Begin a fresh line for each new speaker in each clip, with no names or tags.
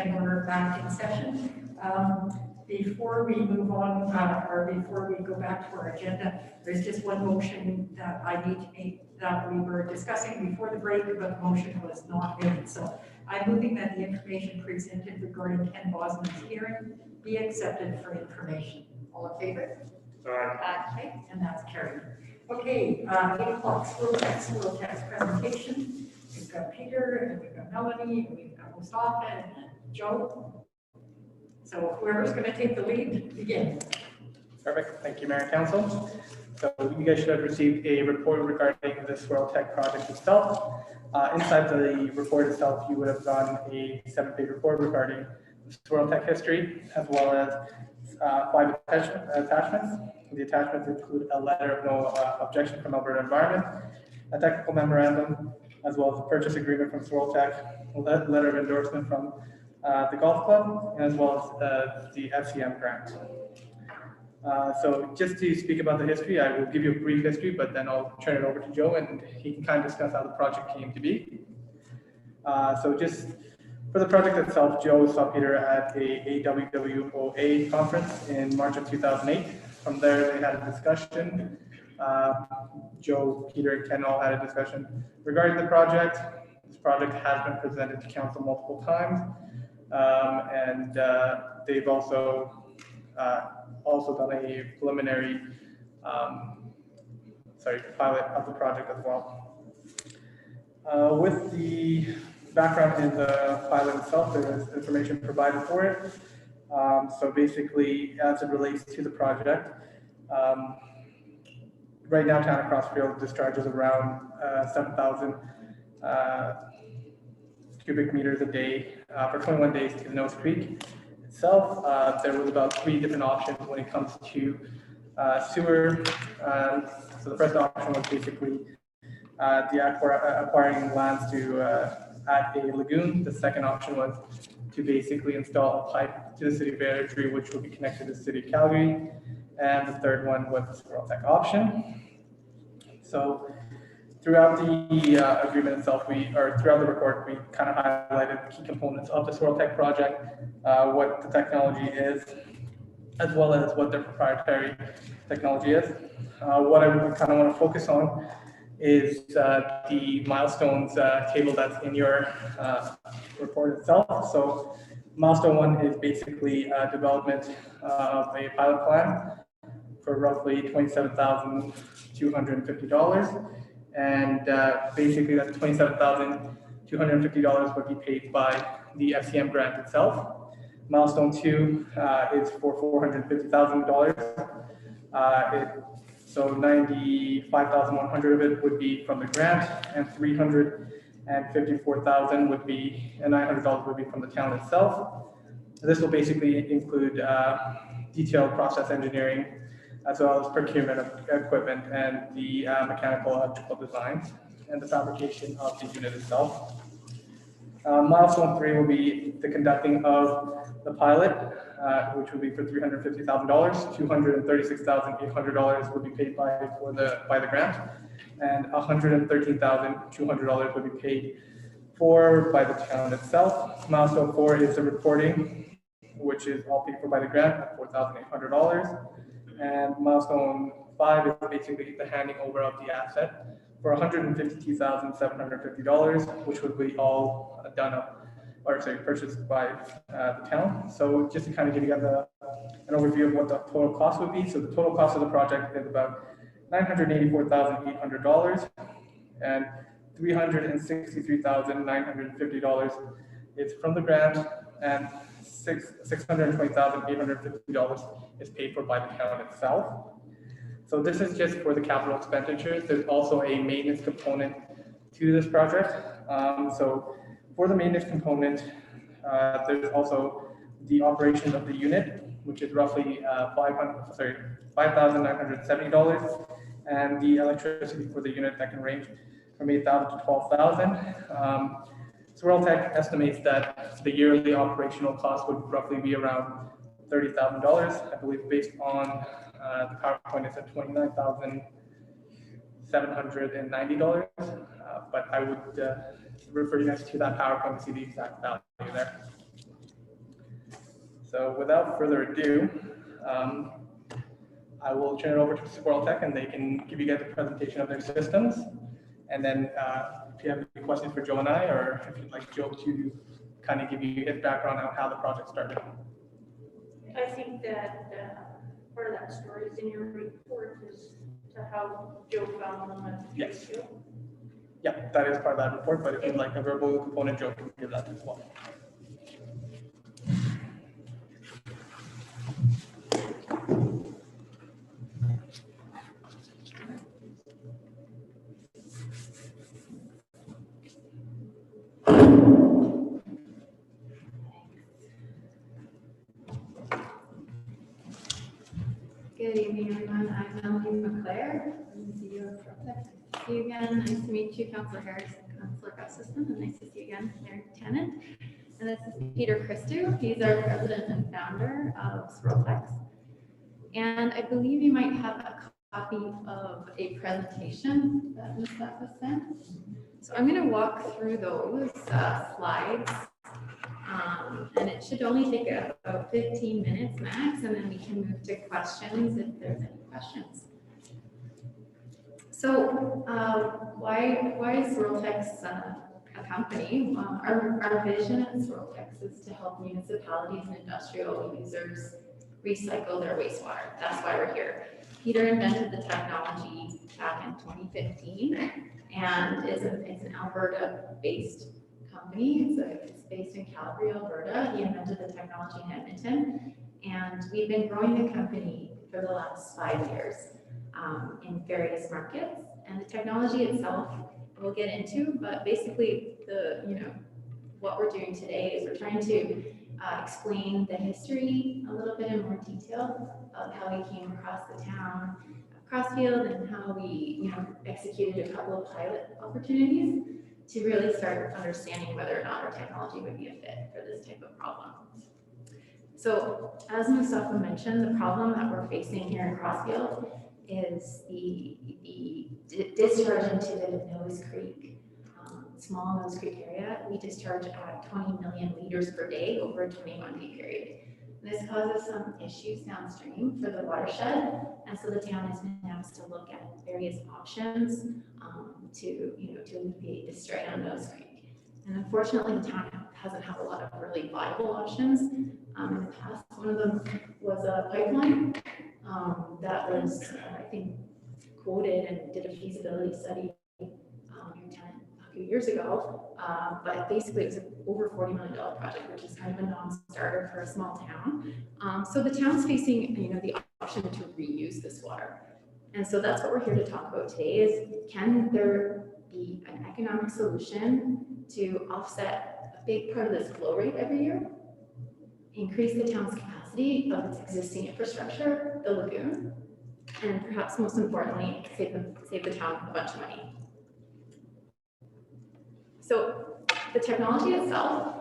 and we're back in session. Before we move on, or before we go back to our agenda, there's just one motion that I need to make that we were discussing before the break, but the motion was not made. So I'm moving that the information presented regarding Ken Bosman's hearing be accepted for information. All in favor?
Aye.
Okay, and that's carried. Okay, 8 o'clock, school text presentation. We've got Peter, and we've got Melanie, and we've got Mustafa, and Joe. So whoever's going to take the lead, begin.
Perfect. Thank you, Mayor and Council. So you guys should have received a report regarding the Swirl Tech project itself. Inside the report itself, you would have gotten a 7-page report regarding the Swirl Tech history, as well as 5 attachments. The attachments include a letter of no objection from Alberta Environment, a technical memorandum, as well as a purchase agreement from Swirl Tech, a letter of endorsement from the golf club, as well as the FCM grant. So just to speak about the history, I will give you a brief history, but then I'll turn it over to Joe and he can kind of discuss how the project came to be. So just for the project itself, Joe saw Peter at a AWWOA conference in March of 2008. From there, they had a discussion. Joe, Peter, and Ken all had a discussion regarding the project. This project has been presented to council multiple times. And they've also done a preliminary pilot of the project as well. With the background in the pilot itself, there is information provided for it. So basically, as it relates to the project, right now Town of Crossfield discharges around 7,000 cubic meters a day for 21 days to the Nose Creek itself. There was about 3 different options when it comes to sewer. So the first option was basically acquiring lands to add a lagoon. The second option was to basically install a pipe to the city of Airdrie, which will be connected to the city of Calgary. And the third one was the Swirl Tech option. So throughout the agreement itself, throughout the report, we kind of highlighted key components of the Swirl Tech project, what the technology is, as well as what their proprietary technology is. What I would kind of want to focus on is the milestones table that's in your report itself. So milestone 1 is basically development of a pilot plan for roughly $27,250. And basically that $27,250 would be paid by the FCM grant itself. Milestone 2 is for $450,000. So $95,100 of it would be from the grant, and $354,000 would be, and $900 would be from the town itself. This will basically include detailed process engineering, as well as procurement of equipment and the mechanical electrical designs and the fabrication of the unit itself. Milestone 3 will be the conducting of the pilot, which will be for $350,000. $236,800 would be paid by the grant, and $113,200 would be paid by the town itself. Milestone 4 is the reporting, which is all paid for by the grant at $4,800. And milestone 5 is basically the handing over of the asset for $152,750, which would be all purchased by the town. So just to kind of give you guys an overview of what the total cost would be. So the total cost of the project is about $984,800, and $363,950 is from the grant, and $620,850 is paid for by the town itself. So this is just for the capital expenditures. There's also a maintenance component to this project. So for the maintenance component, there's also the operation of the unit, which is roughly $5,970, and the electricity for the unit that can range from 8,000 to 12,000. Swirl Tech estimates that the yearly operational cost would roughly be around $30,000. I believe based on the PowerPoint, it's at $29,790. But I would refer you guys to that PowerPoint to see the exact value there. So without further ado, I will turn it over to Swirl Tech and they can give you guys a presentation of their systems. And then if you have any questions for Joe and I, or if you'd like Joe to kind of give you his background on how the project started.
I think that part of that story is in your report as to how Joe found them at the
Yes.
trade show.
Yeah, that is part of that report, but if you'd like a verbal component, Joe can give that as well.
Good evening, everyone. I'm Melanie McClare. I'm the CEO of SwirlTech. Nice to see you again. Nice to meet you, Councillor Harris and Councillor Gustafson, and nice to see you again, Mayor Lieutenant. And this is Peter Christou. He's our president and founder of SwirlTech. And I believe you might have a copy of a presentation that Ms. Beth was sent. So I'm going to walk through those slides. And it should only take about 15 minutes max, and then we can move to questions if there's any questions. So why is SwirlTech a company? Our vision at SwirlTech is to help municipalities and industrial users recycle their wastewater. That's why we're here. Peter invented the technology back in 2015 and it's an Alberta-based company. It's based in Calgary, Alberta. He invented the technology in Edmonton, and we've been growing the company for the last 5 years in various markets. And the technology itself, we'll get into, but basically what we're doing today is we're trying to explain the history a little bit in more detail of how we came across the town, Crossfield, and how we executed a couple of pilot opportunities to really start understanding whether or not our technology would be a fit for this type of problem. So as Mustafa mentioned, the problem that we're facing here in Crossfield is the discharge into the Nose Creek, small Nose Creek area. We discharge at 20 million liters per day over a 21-day period. This causes some issues downstream for the watershed, and so the town has been asked to look at various options to alleviate the strain on Nose Creek. And unfortunately, the town hasn't had a lot of really viable options in the past. One of them was a pipeline that was, I think, quoted and did a feasibility study a few years ago, but basically it was an over $40 million project, which is kind of a non-starter for a small town. So the town's facing, the option to reuse this water. And so that's what we're here to talk about today is, can there be an economic solution to offset a big part of this flow rate every year, increase the town's capacity of its existing infrastructure, the lagoon, and perhaps most importantly, save the town a bunch of money. So the technology itself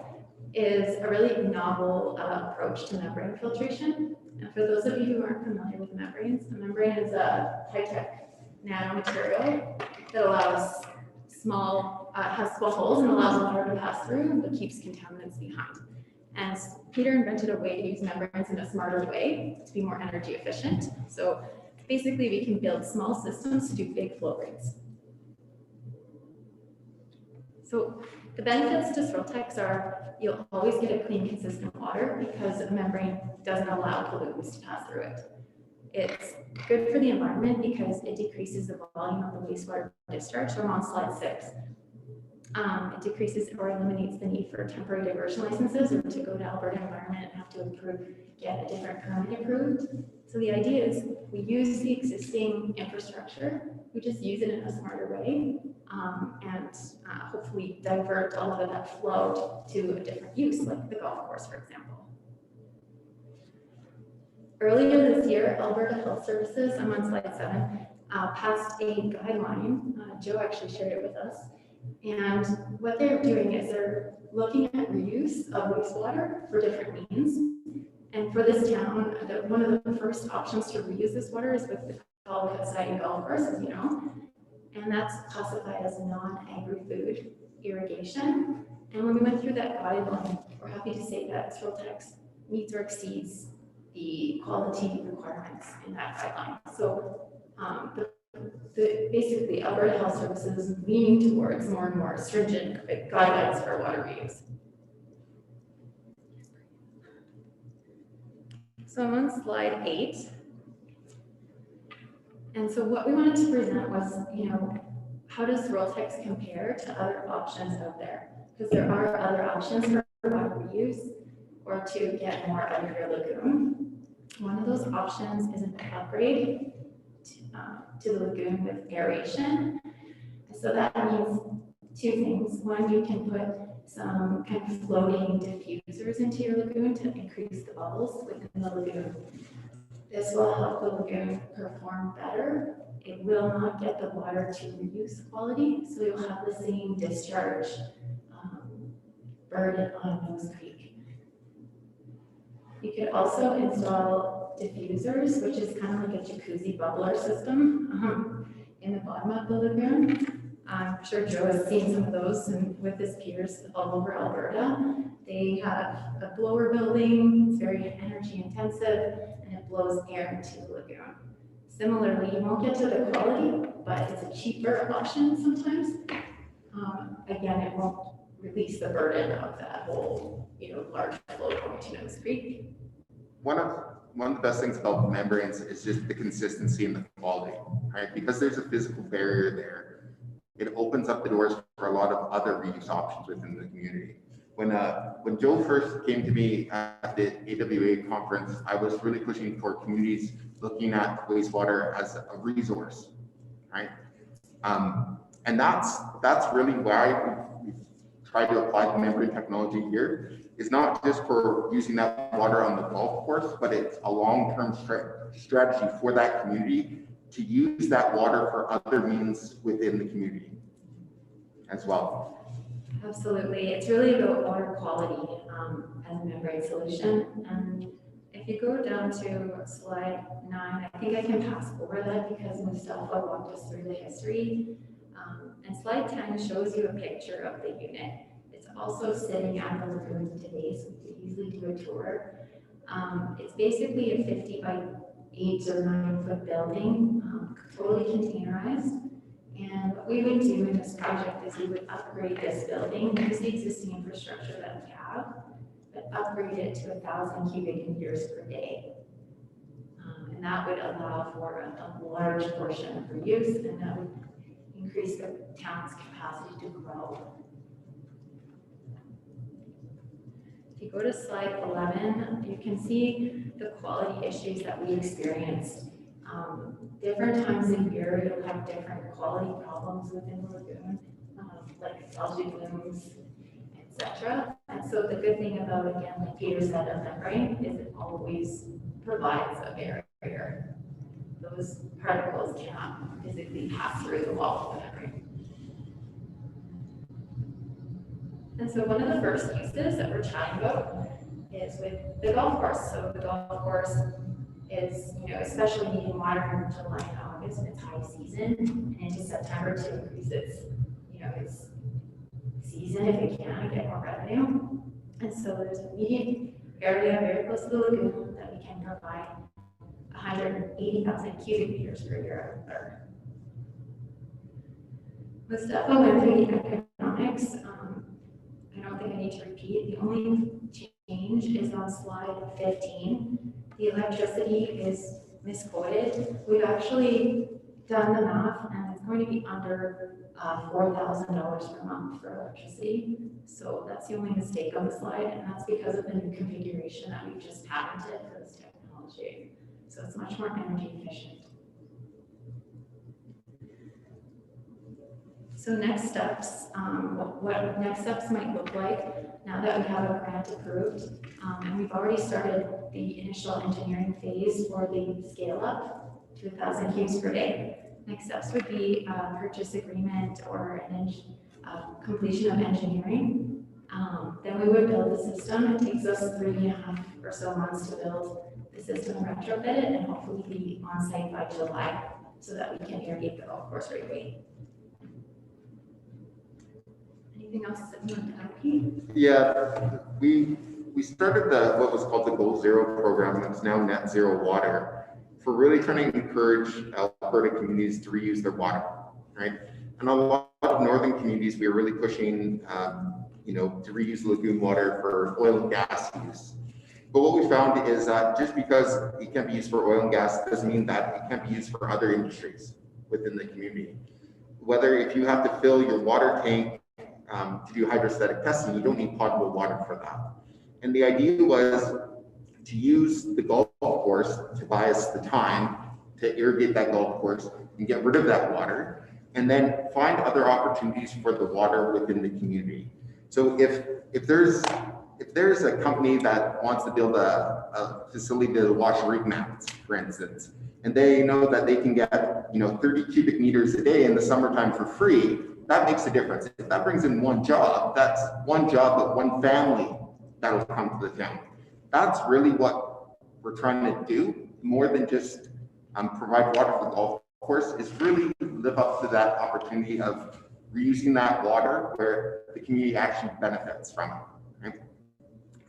is a really novel approach to membrane filtration. And for those of you who aren't familiar with membranes, a membrane is a high-tech nanomaterial that allows has small holes and allows water to pass through, but keeps contaminants behind. And Peter invented a way to use membranes in a smarter way to be more energy efficient. So basically, we can build small systems to do big flow rates. So the benefits to SwirlTech are you'll always get a clean, consistent water because a membrane doesn't allow pollutants to pass through it. It's good for the environment because it decreases the volume of the wastewater discharge. So I'm on slide 6. It decreases or eliminates the need for temporary diversion licenses or to go to Alberta Environment and have to get a different permit approved. So the idea is we use the existing infrastructure, we just use it in a smarter way, and hopefully divert a lot of that flow to a different use, like the golf course, for example. Earlier this year, Alberta Health Services, I'm on slide 7, passed a guideline. Joe actually shared it with us. And what they're doing is they're looking at reuse of wastewater for different means. And for this town, one of the first options to reuse this water is with the Caldicott Siding Golf Course, as you know. And that's classified as non-agri-food irrigation. And when we went through that guideline, we're happy to say that SwirlTech meets or exceeds the quality requirements in that guideline. So basically Alberta Health Services is leaning towards more and more stringent guidelines for water reuse. So I'm on slide 8. And so what we wanted to present was, how does Rolltex compare to other options out there? Because there are other options for water reuse or to get more out of your lagoon. One of those options is an upgrade to the lagoon with aeration. So that means two things. One, you can put some kind of floating diffusers into your lagoon to increase the bubbles within the lagoon. This will help the lagoon perform better. It will not get the water to reuse quality, so you'll have the same discharge burden on Nose Creek. You could also install diffusers, which is kind of like a jacuzzi bubbler system in the bottom of the lagoon. I'm sure Joe has seen some of those with his peers all over Alberta. They have a blower building, it's very energy intensive, and it blows air into the lagoon. Similarly, you won't get to the quality, but it's a cheaper option sometimes. Again, it won't release the burden of that whole, large flow going to Nose Creek.
One of the best things about membranes is just the consistency and the quality, right? Because there's a physical barrier there. It opens up the doors for a lot of other reuse options within the community. When Joe first came to me at the AWA conference, I was really pushing for communities looking at wastewater as a resource, right? And that's really why we try to apply the membrane technology here. It's not just for using that water on the golf course, but it's a long-term strategy for that community to use that water for other means within the community as well.
Absolutely. It's really about water quality as a membrane solution. And if you go down to slide 9, I think I can pass over that because Mustafa walked us through the history. And slide 10 shows you a picture of the unit. It's also sitting at the lagoon today, so you can easily do a tour. It's basically a 50 by 8 or 9 foot building, totally containerized. And what we would do in this project is we would upgrade this building, use the existing infrastructure that we have, but upgrade it to 1,000 cubic meters per day. And that would allow for a large portion of reuse, and that would increase the town's capacity to grow. If you go to slide 11, you can see the quality issues that we experienced. Different times of year, you'll have different quality problems within the lagoon, like algae blooms, etc. And so the good thing about, again, like Peter said, a membrane is it always provides a barrier. Those particles cannot physically pass through the wall of the membrane. And so one of the first uses that we're chatting about is with the golf course. So the golf course is, especially needing water in July and August when it's high season, and into September to increase its, its season if it can, get more revenue. And so there's an immediate area very close to the lagoon that we can provide 180,000 cubic meters per year of water. Mustafa went through the economics. I don't think I need to repeat. The only change is on slide 15. The electricity is misquoted. We've actually done the math, and it's going to be under $4,000 per month for electricity. So that's the only mistake on the slide, and that's because of the new configuration that we've just patented for this technology. So it's much more energy efficient. So next steps, what next steps might look like now that we have a grant approved, and we've already started the initial engineering phase for the scale up to 1,000 cubes per day. Next steps would be a purchase agreement or completion of engineering. Then we would build the system. It takes us 3.5 or so months to build the system, retrofit it, and hopefully be on site by July so that we can irrigate the golf course right away. Anything else that you want to add, Pete?
Yeah, we we started what was called the Goal Zero program, and it's now Net Zero Water, for really trying to encourage Alberta communities to reuse their water, right? And a lot of northern communities, we are really pushing, to reuse lagoon water for oil and gas use. But what we found is that just because it can't be used for oil and gas doesn't mean that it can't be used for other industries within the community. Whether if you have to fill your water tank to do hydrostatic testing, you don't need potable water for that. And the idea was to use the golf course to buy us the time to irrigate that golf course and get rid of that water, and then find other opportunities for the water within the community. So if there's a company that wants to build a facility to wash rig mats, for instance, and they know that they can get 30 cubic meters a day in the summertime for free, that makes a difference. If that brings in one job, that's one job of one family that'll come to the town. That's really what we're trying to do, more than just provide water for the golf course, is really live up to that opportunity of reusing that water where the community actually benefits from it. Right?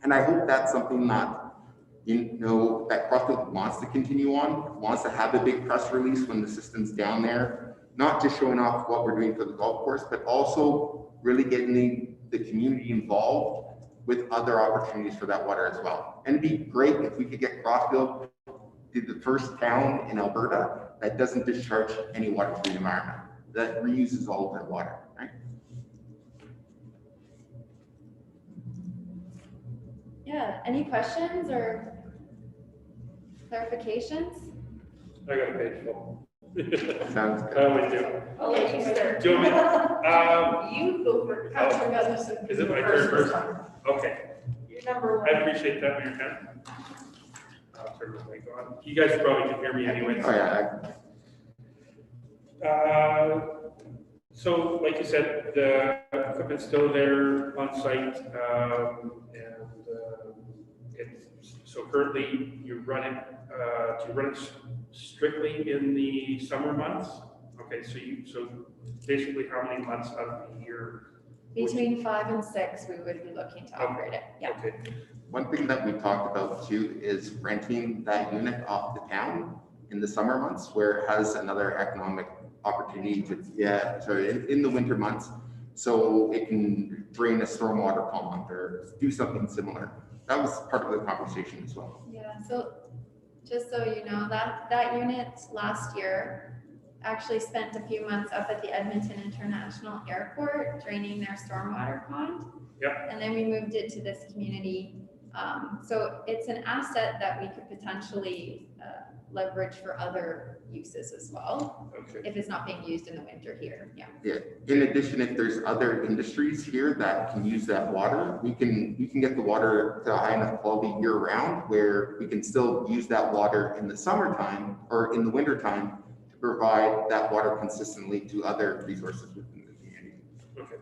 And I hope that's something that that Crossfield wants to continue on, wants to have a big press release when the system's down there, not just showing off what we're doing for the golf course, but also really getting the community involved with other opportunities for that water as well. And it'd be great if we could get Crossfield to the first town in Alberta that doesn't discharge any water to the environment, that reuses all of that water, right?
Yeah, any questions or clarifications?
I got a page full.
Sounds
I
good.
always do.
I'll let you start.
Do you want me?
You go for it.
Councillor Guzzo.
Is it my turn first? Okay,
You're number
I
one.
appreciate that, Mayor Ken. I'll turn the mic on. You guys probably can hear me anyway.
Oh yeah,
So like you said, the equipment's still there on site, so currently you run it strictly in the summer months. Okay, so basically how many months out of the year?
Between 5 and 6, we would be looking to operate it, yeah.
Okay,
One thing that we talked about too is renting that unit off the town in the summer months, where it has another economic opportunity to, in the winter months, so it can drain a stormwater pond or do something similar. That was part of the conversation as well.
Yeah, so just so you know, that unit last year actually spent a few months up at the Edmonton International Airport draining their stormwater pond.
Yep.
And then we moved it to this community. So it's an asset that we could potentially leverage for other uses as well,
okay.
if it's not being used in the winter here, yeah.
Yeah. In addition, if there's other industries here that can use that water, we can get the water to a high enough quality year round where we can still use that water in the summertime or in the wintertime to provide that water consistently to other resources within the community.
Okay.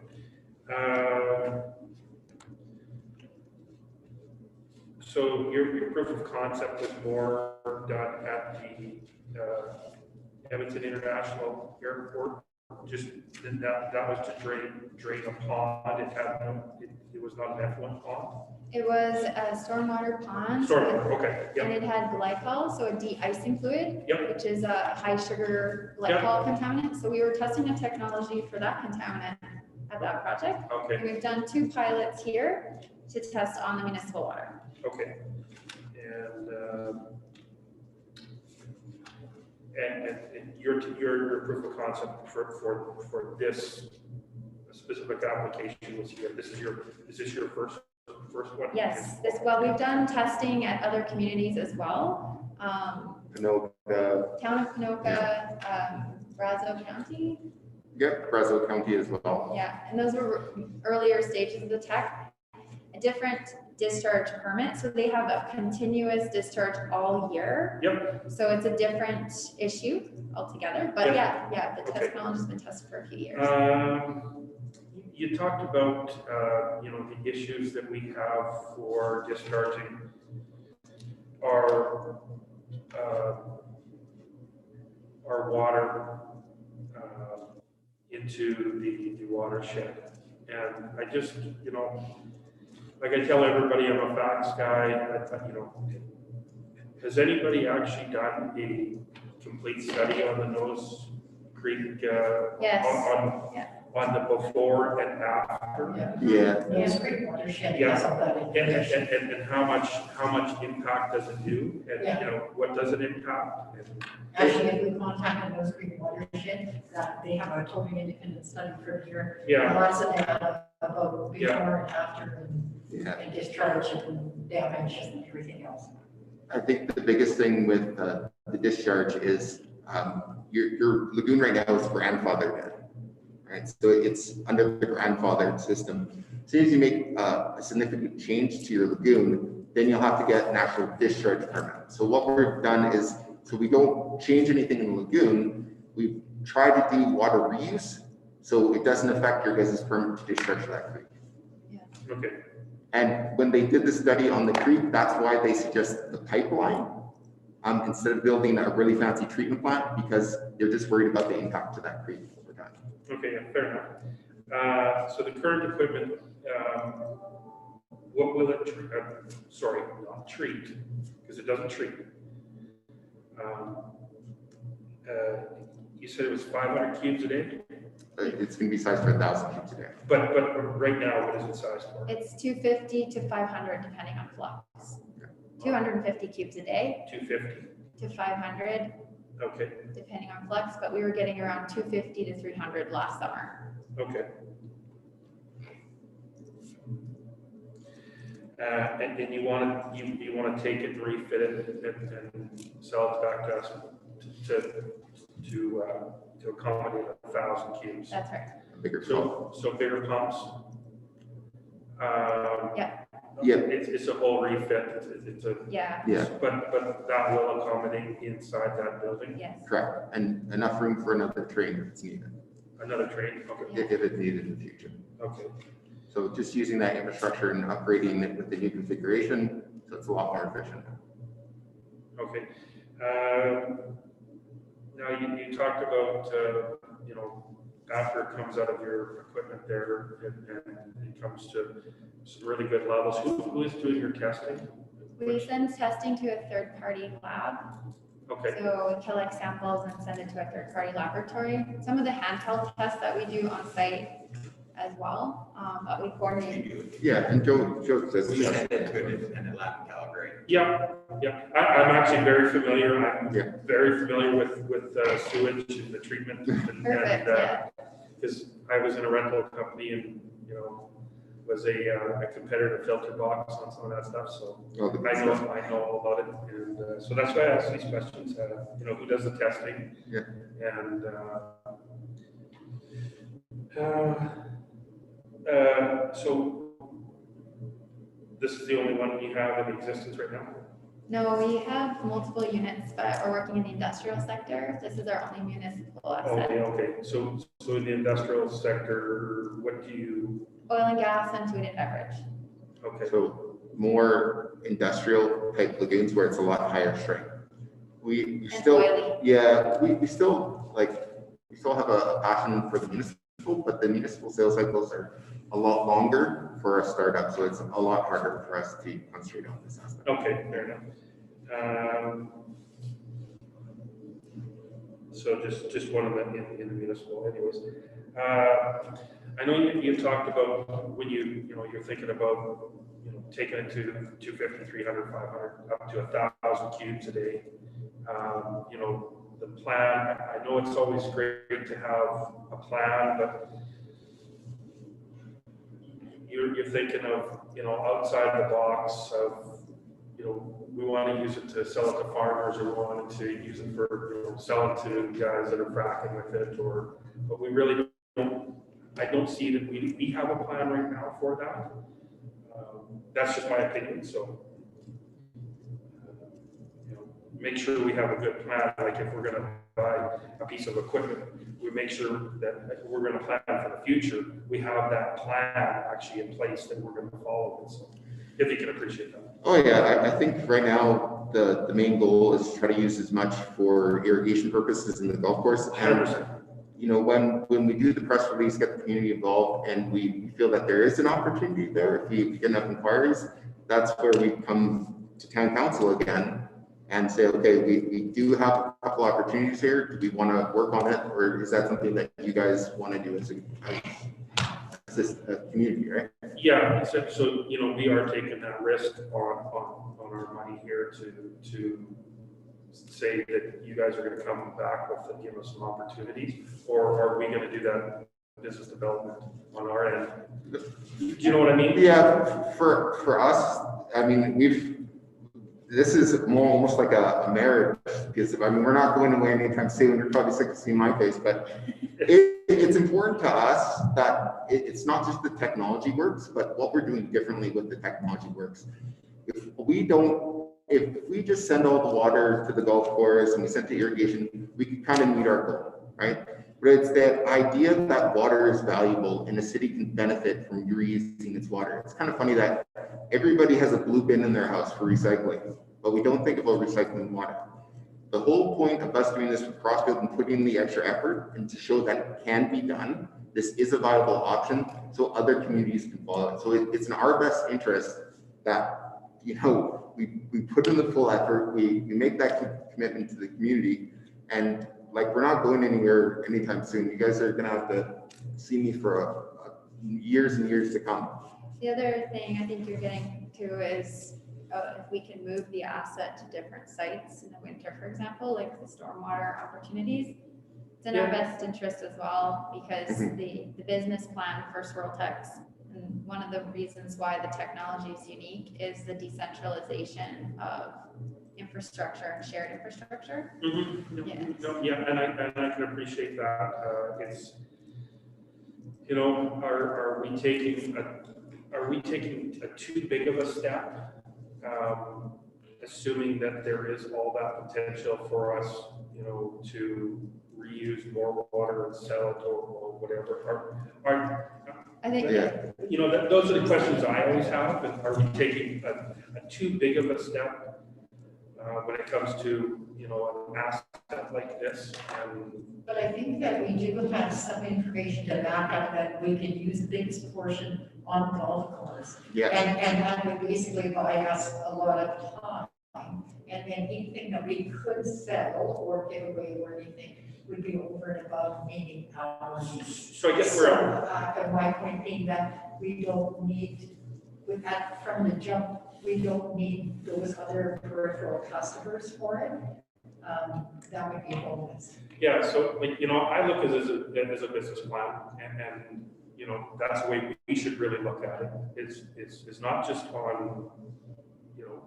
So your proof of concept was more done at the Edmonton International Airport. Just that was to drain a pond. It was not an F1 pond.
It was a stormwater pond.
Stormwater. Okay.
And
Yep.
it had glycol, so a de-icing fluid,
Yep.
which is a high sugar glycol contaminant. So we were testing a technology for that contaminant at that project.
Okay.
And we've done 2 pilots here to test on the municipal water.
Okay. And your proof of concept for this specific application was here. Is this your first one?
Yes, we've done testing at other communities as well.
Panoka,
Town of Panoka, Brazeau County.
yep, Brazeau County as well.
Yeah, and those were earlier stages of the tech. A different discharge permit, so they have a continuous discharge all year.
Yep.
So it's a different issue altogether, but
Yep.
yeah, the
Okay.
technology's been tested for a few years.
You talked about the issues that we have for discharging our water into the watershed, and I just like I tell everybody, I'm a facts guy, has anybody actually done a complete study on the Nose Creek,
Yes.
on the before and after?
Yeah,
It's great watershed.
Yeah.
has all that information.
And how much impact does it do? And, what does it impact? And-
Actually, if we contacted Nose Creek Watershed, they have a totally independent study for here.
Yeah,
Lots of data about
Yeah.
before and after
yeah.
and discharge and damage and everything else.
I think the biggest thing with the discharge is your lagoon right now is grandfathered in, right? So it's under the grandfathered system. As soon as you make a significant change to your lagoon, then you'll have to get an actual discharge permit. So what we've done is, so we don't change anything in the lagoon, we try to do water reuse, so it doesn't affect your guys' permit to discharge that creek.
okay,
And when they did the study on the creek, that's why they suggest the pipeline instead of building a really fancy treatment plant, because they're just worried about the impact to that creek over time.
okay, yeah, fair enough. So the current equipment, what will it, not treat, because it doesn't treat. You said it was 500 cubes a day,
It's going to be sized for 1,000 cubes a day.
but right now, what is it sized for?
It's 250 to 500 depending on flux. 250 cubes a day
250,
to 500
okay,
depending on flux, but we were getting around 250 to 300 last summer.
okay. And you want to take it, refit it, and sell it back to us to accommodate 1,000 cubes.
That's right.
A bigger pump.
So bigger pumps.
Yeah.
Yeah.
It's a whole refit, it's a,
Yeah,
Yeah,
but that will accommodate inside that building,
yes.
correct. And enough room for another train if it's needed,
another train, okay,
if it's needed in the future.
okay.
So just using that infrastructure and upgrading it with the new configuration, so it's a lot more efficient.
Okay. Now, you talked about, after it comes out of your equipment there and it comes to some really good levels, who is doing your testing?
We send testing to a third-party lab.
Okay,
So we collect samples and send it to a third-party laboratory. Some of the handheld tests that we do on site as well, but we coordinate.
Yeah, and Joe says.
We send it to an independent lab in Calgary.
yeah. I'm actually very familiar,
Yeah.
I'm very familiar with sewage and the treatment.
Perfect, yeah.
Because I was in a rental company and, was a competitor to Filter Box on some of that stuff, so I know all about it. And so that's why I ask these questions, who does the testing?
Yeah.
And, so this is the only one you have in existence right now?
No, we have multiple units, but we're working in the industrial sector. This is our only municipal asset.
Okay. So in the industrial sector, what do you,
Oil and gas and food and beverage.
okay,
So more industrial type lagoons where it's a lot higher strength. We
And
still,
oily.
yeah, we still have a passion for the municipal, but the municipal sales cycles are a lot longer for a startup. So it's a lot harder for us to concentrate on this aspect.
okay, fair enough. So just one of them in the municipal anyways. I know you talked about when you're thinking about, taking it to 250, 300, 500, up to 1,000 cubes a day. The plan, I know it's always great to have a plan, but you're thinking of, outside the box of, we want to use it to sell it to farmers, or we wanted to use it for, sell it to guys that are fracking with it, but we really don't, I don't see that we have a plan right now for that. That's just my opinion, so. Make sure we have a good plan, like if we're gonna buy a piece of equipment, we make sure that we're gonna plan for the future, we have that plan actually in place that we're gonna follow, so, if you can appreciate that.
Oh yeah, I think right now the main goal is to try to use as much for irrigation purposes in the golf course. And
100%.
you know, when we do the press release, get the community involved, and we feel that there is an opportunity there, if we get enough inquiries, that's where we come to town council again and say, okay, we do have a couple opportunities here. Do we want to work on it, or is that something that you guys want to do as a community, right?
Yeah, so, you know, we are taking that risk on our money here to say that you guys are gonna come back with and give us some opportunities, or are we gonna do that business development on our end? Do you know what I mean?
Yeah, for us, I mean, this is more almost like a marriage, because I mean, we're not going away anytime soon. You're probably sick of seeing my face, but it's important to us that it's not just the technology works, but what we're doing differently with the technology works. If we just send all the water to the golf course and we send to irrigation, we can kind of meet our goal, right? But it's that idea that water is valuable and the city can benefit from reusing its water. It's kind of funny that everybody has a blue bin in their house for recycling, but we don't think about recycling water. The whole point of us doing this with Crossfield and putting in the extra effort and to show that it can be done, this is a viable option, so other communities can follow it. So it's in our best interest that, you know, we put in the full effort, we make that commitment to the community, and like, we're not going anywhere anytime soon. You guys are gonna have to see me for years and years to come.
The other thing I think you're getting to is if we can move the asset to different sites in the winter, for example, like the stormwater opportunities, it's in our best interest as well, because the business plan for Swirltex, and one of the reasons why the technology is unique is the decentralization of infrastructure and shared infrastructure.
Yes. No, yeah, and I can appreciate that. It's, you know, are we taking a too big of a step, assuming that there is all that potential for us, you know, to reuse more water and sell it or whatever?
I think,
you know, those are the questions I always have. And are we taking a too big of a step when it comes to, you know, an asset like this?
But I think that we do have some information to back up that we can use the biggest portion on the golf course.
Yeah.
And that would basically buy us a lot of time. And then anything that we could sell or give away or anything would be over and above meeting our needs.
So I guess
my point being that we don't need, with that from the jump, we don't need those other peripheral customers for it. That would be a bonus.
Yeah, so, like, you know, I look at it as a business plan, and you know, that's the way we should really look at it. It's not just on, you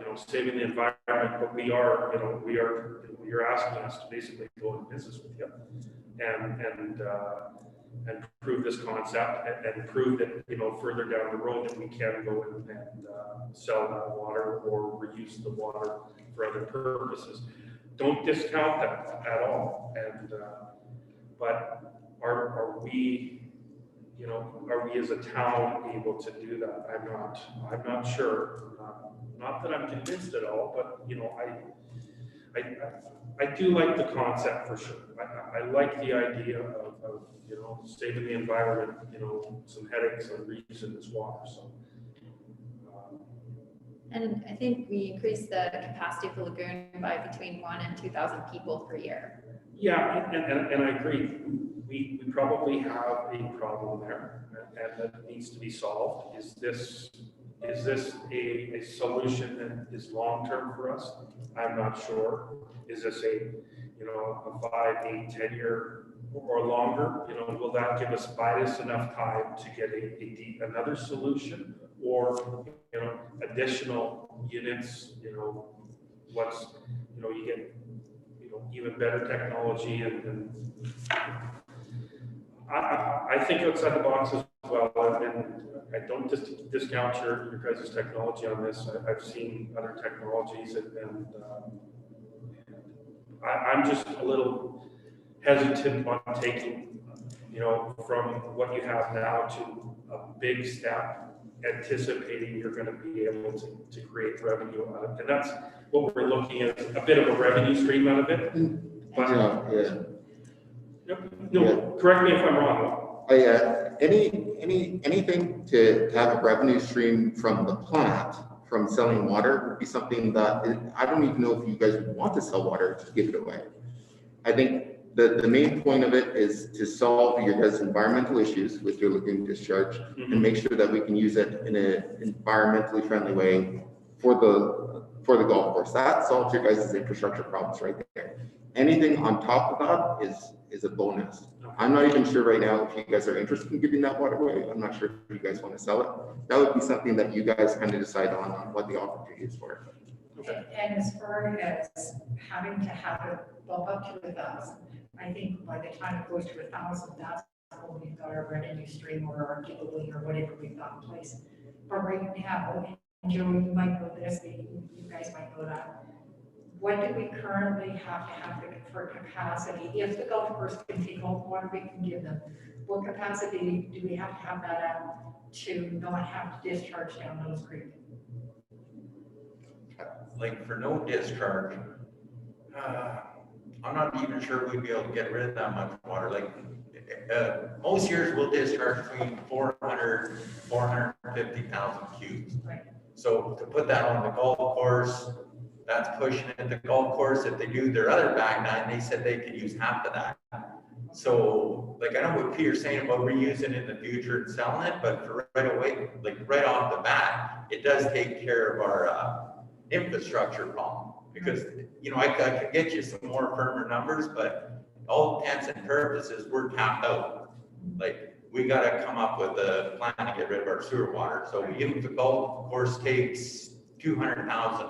know, saving the environment, but you're asking us to basically go into business with you and prove this concept and prove that, you know, further down the road that we can go and sell that water or reuse the water for other purposes. Don't discount that at all. And but are we, you know, are we as a town able to do that? I'm not sure. Not that I'm convinced at all, but you know, I do like the concept for sure. I like the idea of, you know, saving the environment, you know, some headaches on reusing this water. So.
and I think we increased the capacity of the lagoon by between 1,000 and 2,000 people per year.
Yeah, and I agree. We probably have a problem there, and that needs to be solved. Is this a solution that is long-term for us? I'm not sure. Is this a 5, 8, 10 year or longer? You know, will that buy us enough time to get another solution, or, you know, additional units? You know, you get, you know, even better technology, and I think outside the box as well, and I don't discount your guys' technology on this. I've seen other technologies, and I'm just a little hesitant on taking, you know, from what you have now to a big step, anticipating you're going to be able to create revenue out of it. And that's what we're looking at, a bit of a revenue stream out of it. But,
Yeah.
No, correct me if I'm wrong.
Anything to have a revenue stream from the plant, from selling water would be something that, I don't even know if you guys would want to sell water, just give it away. I think the main point of it is to solve your guys' environmental issues with your lagoon discharge and make sure that we can use it in an environmentally friendly way for the golf course. That solves your guys' infrastructure problems right there. Anything on top of that is a bonus. I'm not even sure right now if you guys are interested in giving that water away. I'm not sure if you guys want to sell it. That would be something that you guys kind of decide on what the opportunity is for.
And as far as having to have it bump up to 1,000, I think by the time it goes to 1,000, that's when we've got our revenue stream or our giveaway or whatever we've got in place. But right now, and Joe, you might know this, you guys might know that. What do we currently have for capacity? If the golf course can take all the water we can give them, what capacity do we have to have that at to not have to discharge down Nose Creek?
Like for no discharge, I'm not even sure we'd be able to get rid of that much water. Like most years we'll discharge between 400, 450,000 cubes.
Right.
So to put that on the golf course, that's pushing it. The golf course, if they do their other back nine, they said they could use half of that. So like, I know what Peter's saying about reusing it in the future and selling it, but for right away, like right off the bat, it does take care of our infrastructure problem. Because, you know, I could get you some more firmer numbers, but all intents and purposes, we're tapped out. Like, we got to come up with a plan to get rid of our sewer water. So even if the golf course takes 200,000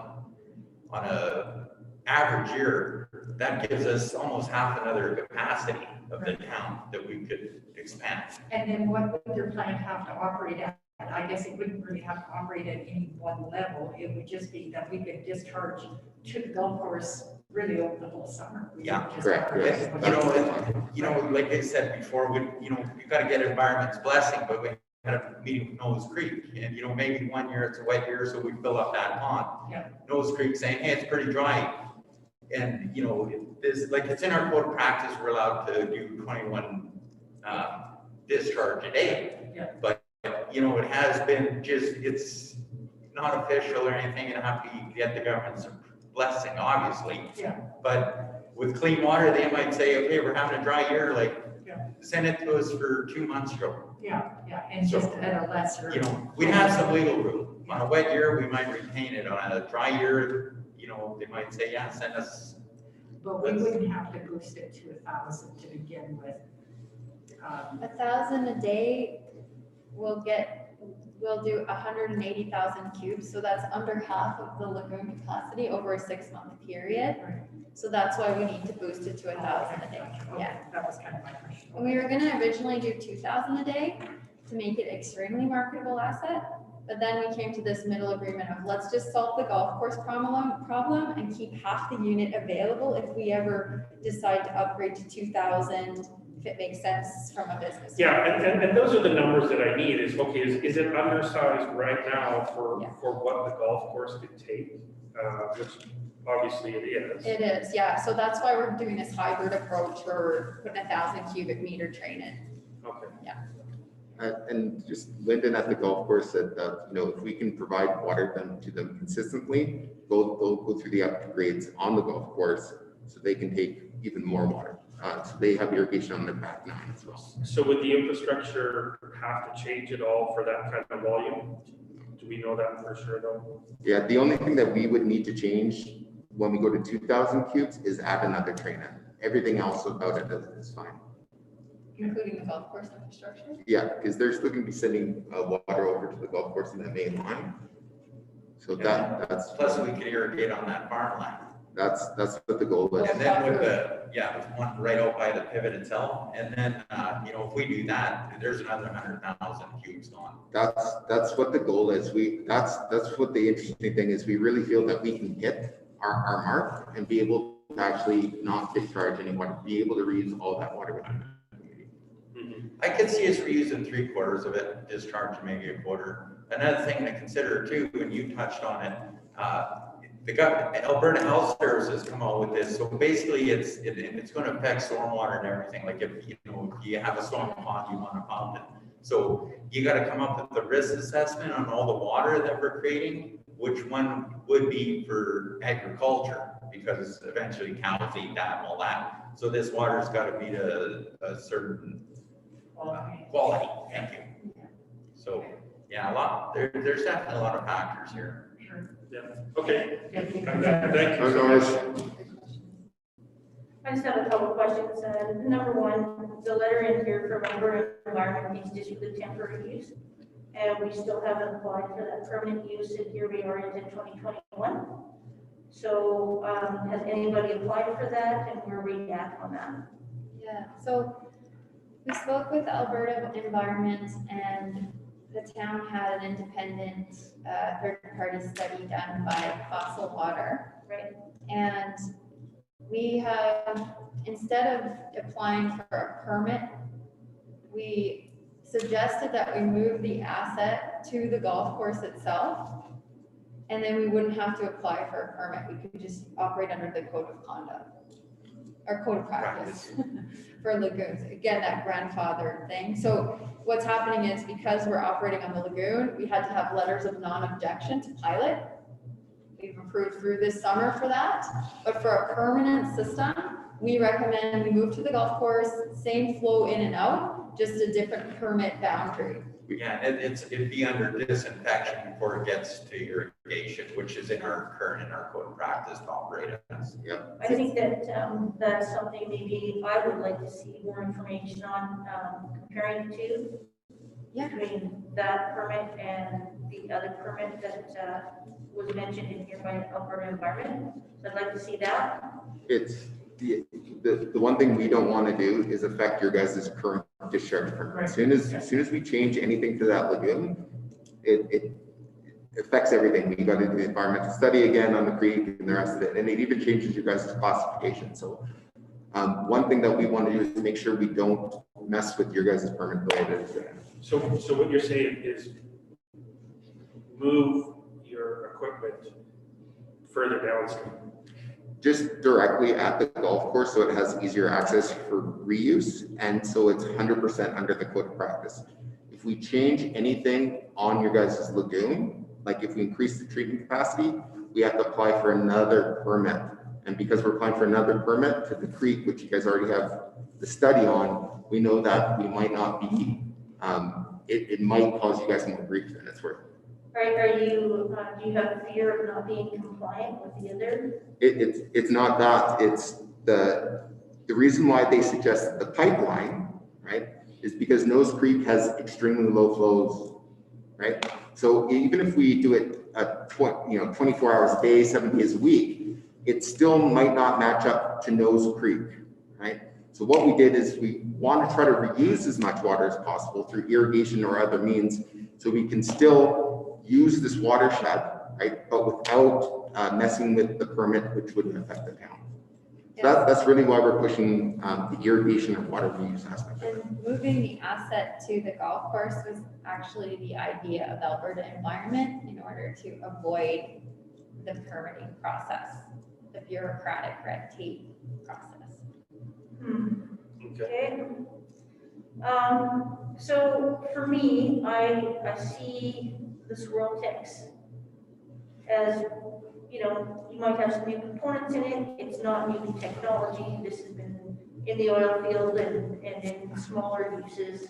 on a average year, that gives us almost half another capacity of the town that we could expand.
And then what would your plant have to operate at? I guess it wouldn't really have to operate at any one level. It would just be that we could discharge to the golf course really over the whole summer. We
Yeah,
wouldn't just
correct,
operate
yes.
at
You know, like I said before, we've got to get environment's blessing, but we had a meeting with Nose Creek, and maybe one year it's a wet year, so we fill up that pond.
Yeah.
Nose Creek saying, hey, it's pretty dry. And, this, like, it's in our code of practice, we're allowed to do 21 discharge a day.
Yeah.
But, it has been it's not official or anything, and have to get the government's blessing, obviously.
Yeah.
But with clean water, they might say, okay, we're having a dry year, like,
Yeah.
send it to us for 2 months, Joe.
Yeah, and just at a lesser.
We have some wiggle room. On a wet year, we might retain it. On a dry year, they might say, yeah, send us.
But we wouldn't have to boost it to 1,000 to begin with.
1,000 a day, we'll do 180,000 cubes, so that's under half of the lagoon capacity over a 6-month period.
Right.
So that's why we need to boost it to 1,000 a day.
Okay,
Yeah.
that was kind of my question.
And we were gonna originally do 2,000 a day to make it extremely marketable asset, but then we came to this middle agreement of let's just solve the golf course problem and keep half the unit available if we ever decide to upgrade to 2,000, if it makes sense from a business.
Yeah, and those are the numbers that I need is, okay, is it undersized right now for what the golf course could take? Which obviously it is.
It is, yeah. So that's why we're doing this hybrid approach where we're putting 1,000 cubic meter train in.
Okay.
And just Lyndon at the golf course said that, if we can provide water to them consistently, they'll go through the upgrades on the golf course so they can take even more water. So they have irrigation on their back nine as well.
So would the infrastructure have to change at all for that kind of volume? Do we know that for sure though?
Yeah, the only thing that we would need to change when we go to 2,000 cubes is add another train in. Everything else about it is fine.
Including the golf course infrastructure?
Yeah, because they're still going to be sending water over to the golf course in that main line. So that's
Plus, we could irrigate on that farmland.
that's what the goal is.
And then with with one right out by the pivot itself, and then, if we do that, there's another 100,000 cubes gone.
That's what the goal is. That's what the interesting thing is. We really feel that we can hit our mark and be able to actually not discharge any water, be able to reuse all that water within the community.
I could see us reusing 3/4 of it, discharge maybe 1/4. Another thing to consider too, and you touched on it, Alberta Health Services come out with this, so basically it's gonna affect stormwater and everything, like if, you have a storm pond, you wanna pump it. So you gotta come up with the risk assessment on all the water that we're creating, which one would be for agriculture, because eventually cows eat that and all that. So this water's gotta be to a certain quality, thank you. So, yeah, there's definitely a lot of factors here.
Yeah, okay. Thank you.
I just have a couple of questions. Number one, the letter in here from Alberta Environment needs just for the temporary use. And we still haven't applied for that permanent use, and here we are into 2021. So has anybody applied for that, and where are we at on that?
Yeah, so we spoke with Alberta Environment, and the town had an independent third-party study done by Fossil Water.
Right.
And we have, instead of applying for a permit, we suggested that we move the asset to the golf course itself. And then we wouldn't have to apply for a permit. We could just operate under the code of conduct or code of practice for lagoons. Again, that grandfathered thing. So what's happening is, because we're operating on the lagoon, we had to have letters of non-objection to pilot. We've approved through this summer for that. But for a permanent system, we recommend we move to the golf course, same flow in and out, just a different permit boundary.
Yeah, it'd be under disinfection before it gets to irrigation, which is in our code of practice to operate as.
Yep.
I think that that's something maybe I would like to see more information on, comparing the two.
Yeah.
Between that permit and the other permit that was mentioned in here by Alberta Environment. So I'd like to see that.
It's the one thing we don't want to do is affect your guys' current discharge permit. As soon as we change anything to that lagoon, it affects everything. We got to do the environmental study again on the creek and the rest of it, and it even changes your guys' classification. So one thing that we want to do is make sure we don't mess with your guys' permit the way it is.
So what you're saying is move your equipment further downstream.
Just directly at the golf course, so it has easier access for reuse, and so it's 100% under the code of practice. If we change anything on your guys' lagoon, like if we increase the treatment capacity, we have to apply for another permit. And because we're applying for another permit to the creek, which you guys already have the study on, we know that we might not be, it might cause you guys more grief than it's worth.
Are you, do you have fear of not being compliant with the other?
It's not that, it's the reason why they suggested the pipeline, right, is because Nose Creek has extremely low flows, right? So even if we do it 24 hours a day, 7 days a week, it still might not match up to Nose Creek, right? So what we did is we want to try to reuse as much water as possible through irrigation or other means, so we can still use this watershed, right, but without messing with the permit, which would affect the town. So that's really why we're pushing the irrigation and water reuse aspect.
And moving the asset to the golf course was actually the idea of Alberta Environment, in order to avoid the permitting process, the bureaucratic red tape process.
Okay. So for me, I see the Swirltex as, you might have some new components in it. It's not new technology. This has been in the oil field and in smaller uses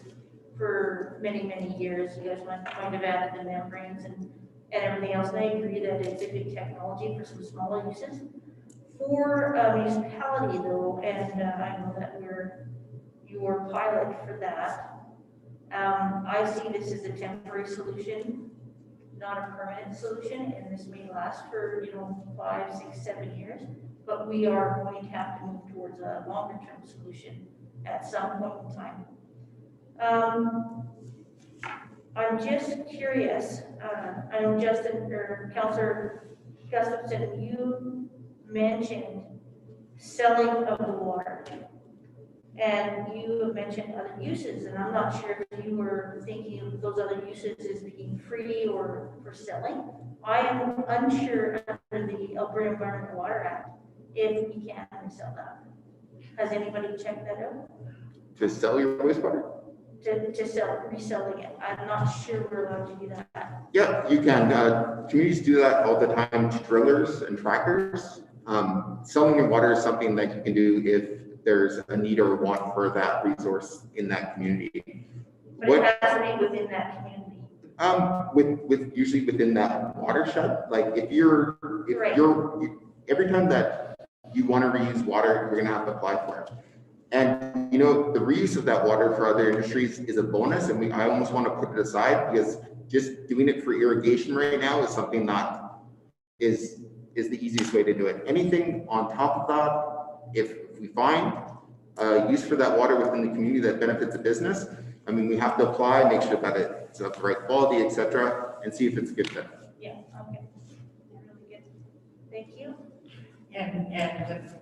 for many, many years. You guys might have added the membranes and everything else. And I agree that it's a good technology for some smaller uses. For a municipality though, and I know that your pilot for that, I see this as a temporary solution, not a permanent solution, and this may last for 5, 6, 7 years, but we are going to have to move towards a longer term solution at some point in time. I'm just curious, I know Justin or Councillor Gustafson, you mentioned selling of the water. And you have mentioned other uses, and I'm not sure if you were thinking of those other uses as being free or for selling. I am unsure under the Alberta Environmental Water Act if we can resell that. Has anybody checked that out?
To sell your wastewater?
To sell, reselling it? I'm not sure we're allowed to do that.
Yeah, you can. Communities do that all the time to drillers and trackers. Selling your water is something that you can do if there's a need or want for that resource in that community.
But it has to be within that community.
With usually within that watershed, like if you're, every time that you want to reuse water, you're gonna have to apply for it. And you know, the reuse of that water for other industries is a bonus, and I almost want to put it aside because just doing it for irrigation right now is something that is the easiest way to do it. Anything on top of that, if we find use for that water within the community that benefits the business, I mean, we have to apply, make sure that it's of the right quality, etc., and see if it's a good fit.
Yeah, okay. Really good. Thank you.
And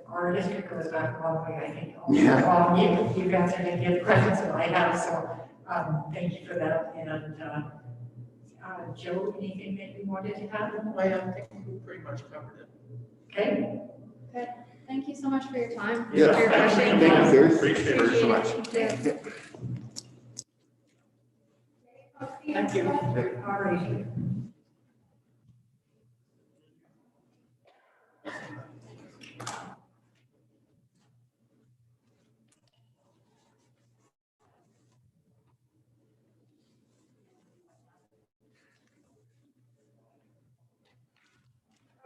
our district goes back a long way, I think.
Yeah.
You've answered any of the questions that I have, so thank you for that. And Joe, anything that you wanted to add?
I think we pretty much covered it.
Okay.
Okay, thank you so much for your time.
Yeah.
For your questions.
Thank you, Chris.
Appreciate it.
Thank you so much.
Thank you.
All right.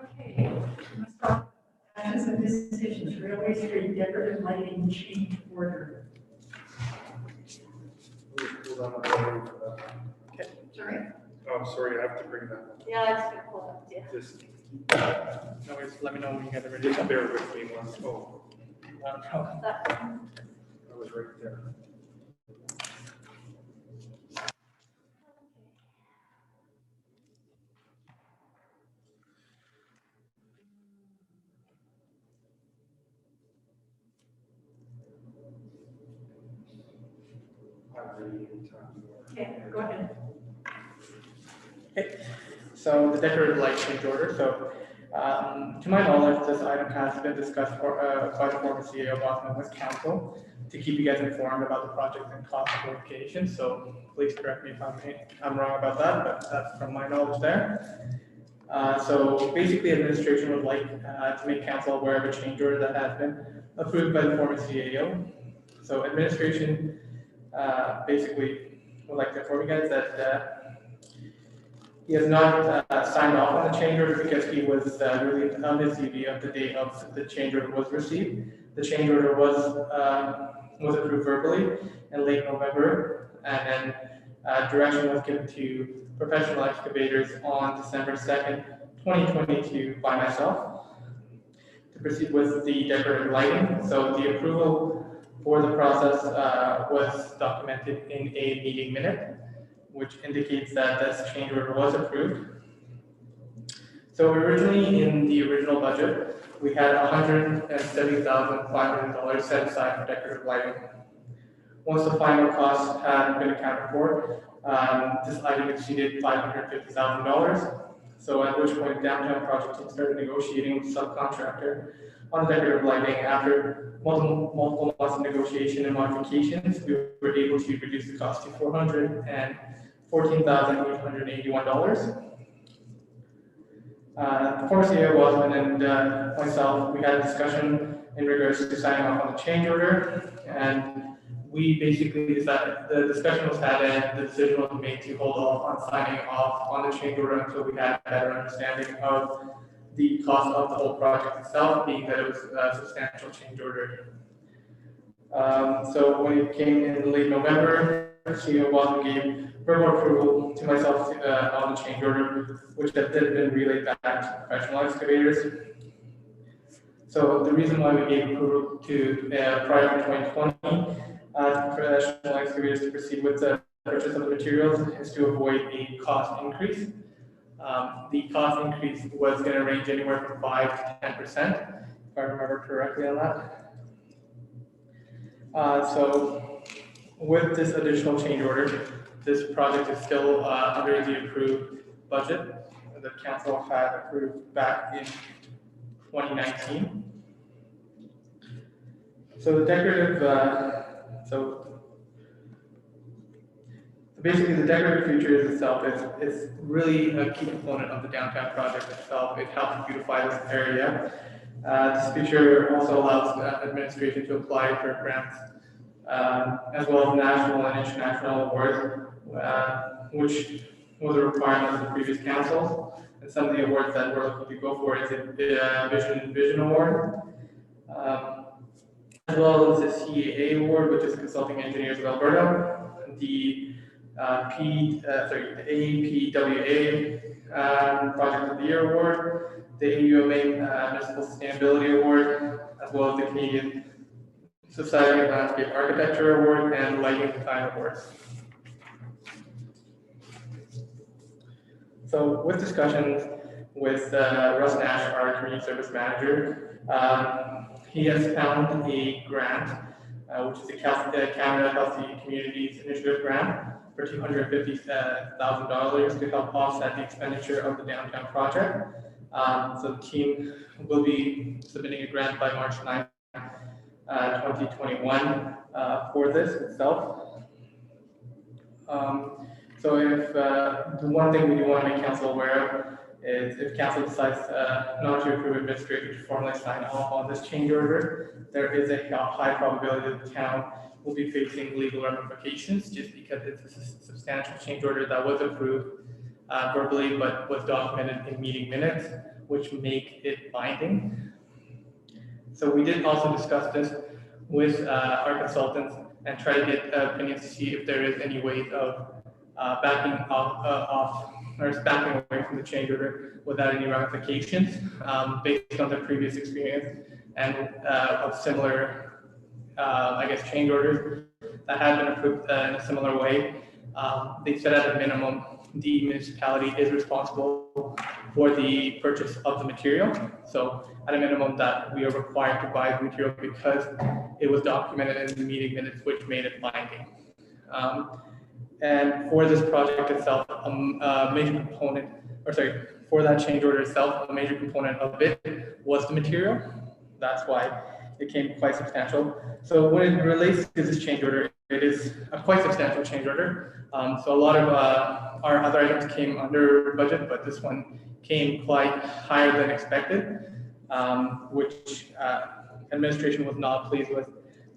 Okay, let's talk actions and decisions, Railway Street decorative lighting change order.
Sorry.
Oh, sorry, I have to bring that.
Yeah, I just gonna pull up, yeah.
Just,
No worries, let me know when you guys are ready.
just bear with me once. Oh,
That-
I was right there.
Okay, go ahead.
So the decorative light change order, so to my knowledge, this item has been discussed by the former CEO of Boston West Council to keep you guys informed about the project and cost implications. So please correct me if I'm wrong about that, but that's from my knowledge there. So basically, administration would like to make council aware of a change order that has been approved by the former CEO. So administration basically would like to inform you guys that he has not signed off on the change order because he was relieved of his duty of the date of the change order was received. The change order was approved verbally in late November, and then direction was given to professional excavators on December 2nd, 2022 by myself to proceed with the decorative lighting. So the approval for the process was documented in a meeting minute, which indicates that this change order was approved. So originally, in the original budget, we had $170,500 set aside for decorative lighting. Once the final costs had been accounted for, this item exceeded $550,000. So at which point, Downtown Project Team started negotiating with subcontractor on decorative lighting. After multiple months of negotiation and modifications, we were able to reduce the cost to $414,881. The former CEO Wasman and myself, we had a discussion in regards to signing off on the change order, and we basically decided, the discussion was had and the decision was made to hold off on signing off on the change order until we had a better understanding of the cost of the whole project itself, being that it was a substantial change order. So when it came in late November, CEO Wasman gave verbal approval to myself on the change order, which had then been relayed back to professional excavators. So the reason why we gave approval to prior to 2020 professional excavators to proceed with the purchase of the materials is to avoid a cost increase. The cost increase was going to range anywhere from 5 to 10%, if I remember correctly on that. So with this additional change order, this project is still under the approved budget that the council had approved back in 2019. So the decorative, so basically the decorative features itself is really a key component of the downtown project itself. It helps beautify this area. This feature also allows administration to apply for grants, as well as national and international awards, which was a requirement of the previous council. And some of the awards that we're looking to go for is the Vision Award, as well as the CAA Award, which is Consulting Engineers of Alberta, the APWA Project of the Year Award, the AUMA Municipal Sustainability Award, as well as the Canadian Society of Landscape Architecture Award and Lighting Design Awards. So with discussions with Russ Nash, our community service manager, he has found a grant, which is the Canada Healthy Communities Initiative grant for $250,000 to help offset the expenditure of the downtown project. So the team will be submitting a grant by March 9th, 2021 for this itself. So if the one thing we do want to make council aware of is if council decides not to approve administration to formally sign off on this change order, there is a high probability that the town will be facing legal ramifications just because it's a substantial change order that was approved verbally but was documented in meeting minutes, which make it binding. So we did also discuss this with our consultants and try to get opinions to see if there is any way of backing away from the change order without any ramifications, based on the previous experience and of similar, I guess, change orders that have been approved in a similar way. They said at a minimum, the municipality is responsible for the purchase of the material. So at a minimum that we are required to buy the material because it was documented in the meeting minutes, which made it binding. And for this project itself, a major component, for that change order itself, a major component of it was the material. That's why it came quite substantial. So when it relates to this change order, it is a quite substantial change order. So a lot of our other items came under budget, but this one came quite higher than expected, which administration was not pleased with.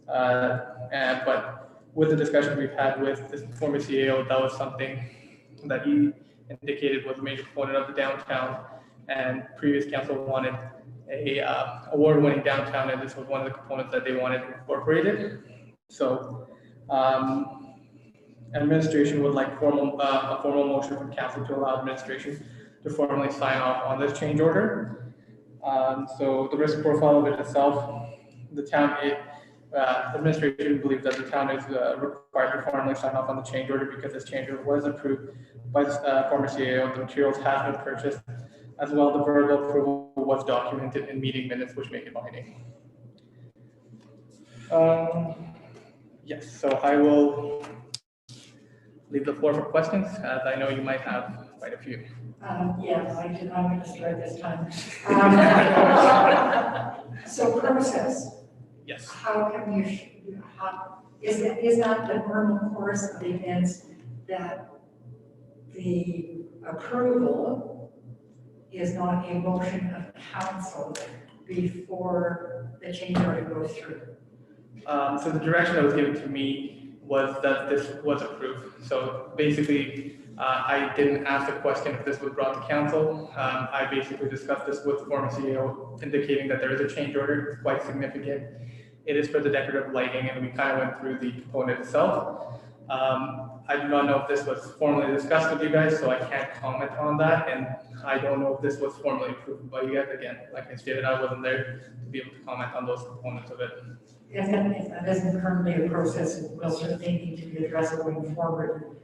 But with the discussion we've had with the former CEO, that was something that he indicated was a major component of the downtown, and previous council wanted a award-winning downtown, and this was one of the components that they wanted incorporated. So administration would like a formal motion from council to allow administration to formally sign off on this change order. So the risk profile of it itself, the town, administration believes that the town is required to formally sign off on the change order because this change order was approved by the former CEO. The materials have been purchased, as well the verbal approval was documented in meeting minutes, which make it binding. Yes, so I will leave the floor for questions, as I know you might have quite a few.
Yeah, I'm going to start this time. So process.
Yes.
How can you, is that the normal course of events that the approval is not a motion of council before the change order goes through?
So the direction that was given to me was that this was approved. So basically, I didn't ask the question if this was brought to council. I basically discussed this with the former CEO, indicating that there is a change order. It's quite significant. It is for the decorative lighting, and we kind of went through the component itself. I do not know if this was formally discussed with you guys, so I can't comment on that. And I don't know if this was formally approved by you guys. Again, like I stated, I wasn't there to be able to comment on those components of it.
If that isn't currently a process, it will certainly need to be addressed going forward.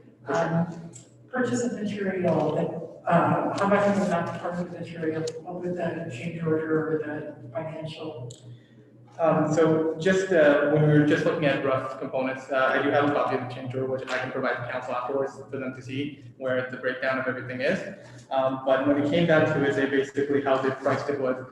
Purchase of material, how much was that part of the material? What was the change order or the financial?
So just when we were just looking at rough components, I do have a copy of the change order, which I can provide the council afterwards for them to see where the breakdown of everything is. But when it came down to it, they basically how they priced it was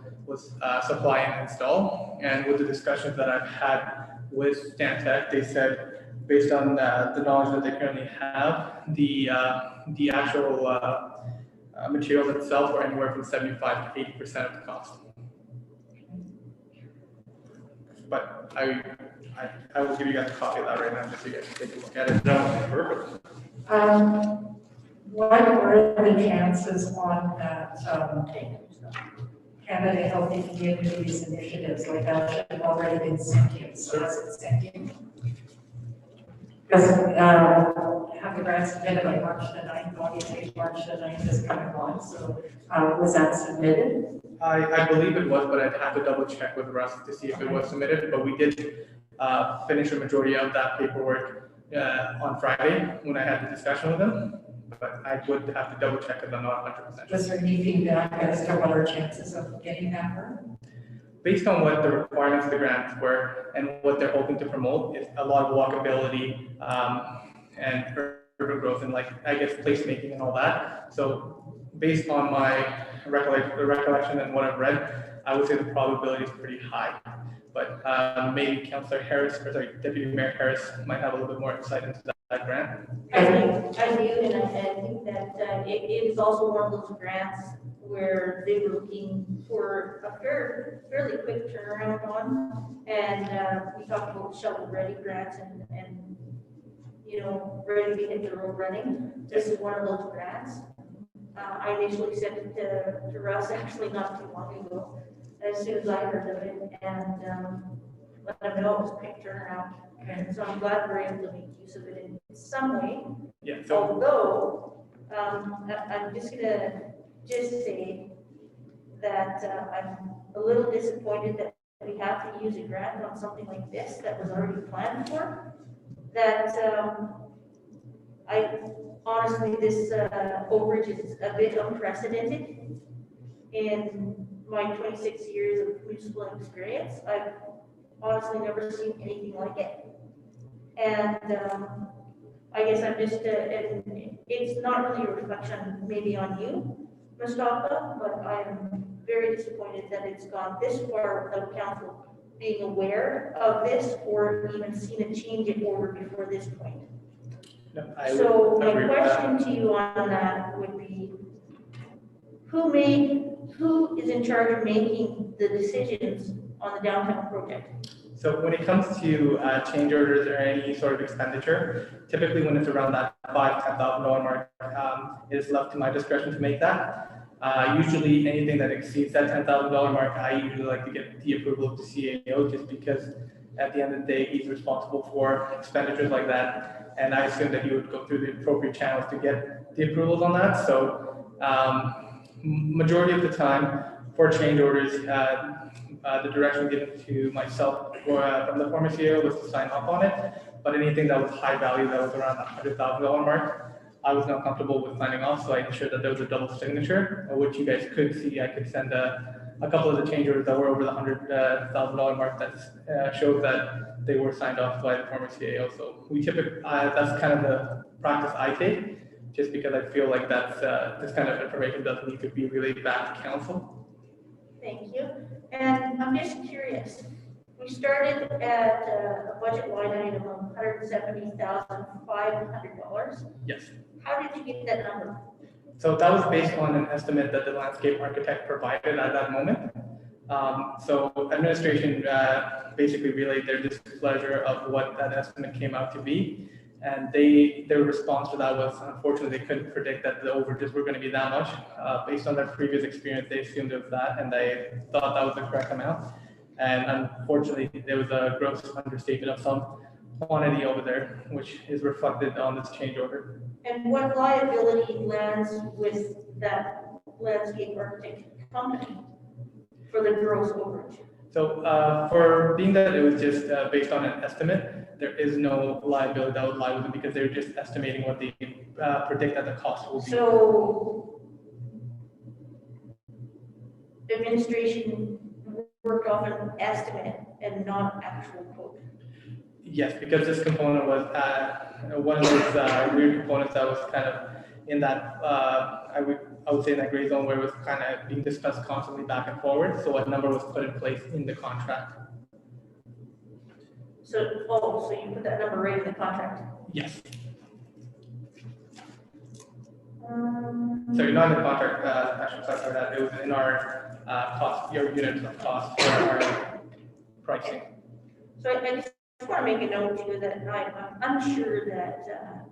supply and install. And with the discussions that I've had with Stantec, they said based on the knowledge that they currently have, the actual materials itself are anywhere from 75 to 80% of the cost. But I will give you guys a copy of that right now, just so you guys can take a look at it.
No, perfect.
What are the chances on that, Canada helping communities initiatives like that have already been sent in, so is it sent in? Because, have the grants submitted by March the 9th, obviously March the 9th is coming on, so, was that submitted?
I believe it was, but I'd have to double check with Russ to see if it was submitted, but we did finish a majority of that paperwork on Friday when I had the discussion with them, but I would have to double check because I'm not 100%
Was
sure.
there any feedback as to what our chances of getting that were?
Based on what the requirements of the grants were and what they're hoping to promote, is a lot of walkability and urban growth and I guess placemaking and all that. So based on my recollection and what I've read, I would say the probability is pretty high. But maybe Councillor Harris, or sorry, Deputy Mayor Harris might have a little bit more insight into that grant.
I do, and I think that it is also one of those grants where they were looking for a fairly quick turnaround on. And we talked about shovel-ready grants and, ready to hit the road running. This is one of those grants. I initially sent it to Russ actually not too long ago, as soon as I heard of it, and let him know it was a quick turnaround. And so I'm glad we're able to make use of it in some way.
Yeah, so
Although, I'm just gonna say that I'm a little disappointed that we have to use a grant on something like this that was already planned for. That I honestly, this overage is a bit unprecedented in my 26 years of municipal experience. I've honestly never seen anything like it. And I guess I'm just, it's not really a reflection maybe on you, Mustafa, but I'm very disappointed that it's gone this far without council being aware of this or even seen a change in order before this point.
no, I
So
would agree
my
with that.
question to you on that would be, who is in charge of making the decisions on the downtown project?
So when it comes to change orders or any sort of expenditure, typically when it's around that $10,000 mark, it is left to my discretion to make that. Usually anything that exceeds that $10,000 mark, I usually like to get the approval of the CAO just because at the end of the day, he's responsible for expenditures like that. And I assume that he would go through the appropriate channels to get the approvals on that. So majority of the time for change orders, the direction given to myself from the former CEO was to sign off on it, but anything that was high value, that was around the $100,000 mark, I was not comfortable with signing off, so I ensured that there was a double signature, which you guys could see. I could send a couple of the change orders that were over the $100,000 mark that shows that they were signed off by the former CAO. So we typically, that's kind of the practice I take, just because I feel like that's this kind of information doesn't need to be relayed back to council.
Thank you. And I'm just curious, we started at a budget line item of $170,500.
Yes.
How did you get that number?
So that was based on an estimate that the landscape architect provided at that moment. So administration basically relayed their displeasure of what that estimate came out to be. And their response to that was, unfortunately, they couldn't predict that the overages were going to be that much. Based on their previous experience, they assumed it was that, and they thought that was the correct amount. And unfortunately, there was a gross understatement of some quantity over there, which is reflected on this change order.
And what liability lands with that landscape architect company for the gross overage?
So for being that it was just based on an estimate, there is no liability that would lie with it because they're just estimating what they predict that the cost will be.
So administration worked off an estimate and not actual quote?
Yes, because this component was one of those weird components that was kind of in that I would say in that gray zone where it was kind of being discussed constantly back and forward. So a number was put in place in the contract.
So, so you put that number right in the contract?
Yes.
So
Sorry, not in the contract. Actually, sorry for that. It was in our cost, your unit of cost for our pricing.
So I just want to make a note too that I'm unsure that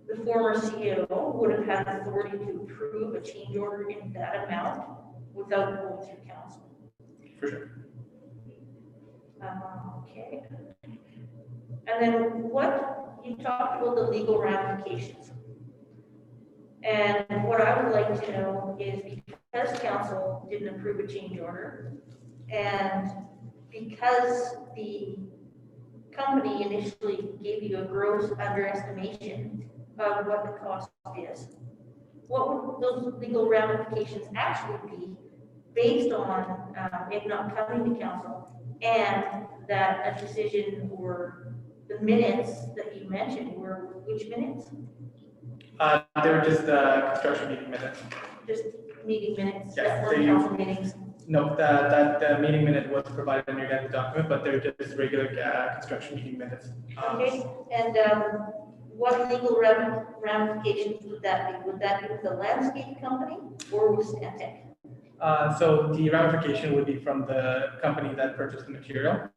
the former CEO would have had authority to approve a change order in that amount without going through council.
For sure.
Okay. And then what, you talked about the legal ramifications. And what I would like to know is because council didn't approve a change order and because the company initially gave you a gross underestimation of what the cost is, what would those legal ramifications actually be based on it not coming to council and that a decision or the minutes that you mentioned were which minutes?
They were just construction meeting minutes.
Just meeting minutes,
Yes,
that weren't
they-
council meetings.
No, that meeting minute was provided in your guys' document, but they're just regular construction meeting minutes.
Okay, and what legal ramifications would that be? Would that be with the landscape company or with Stantec?
So the ramification would be from the company that purchased the material.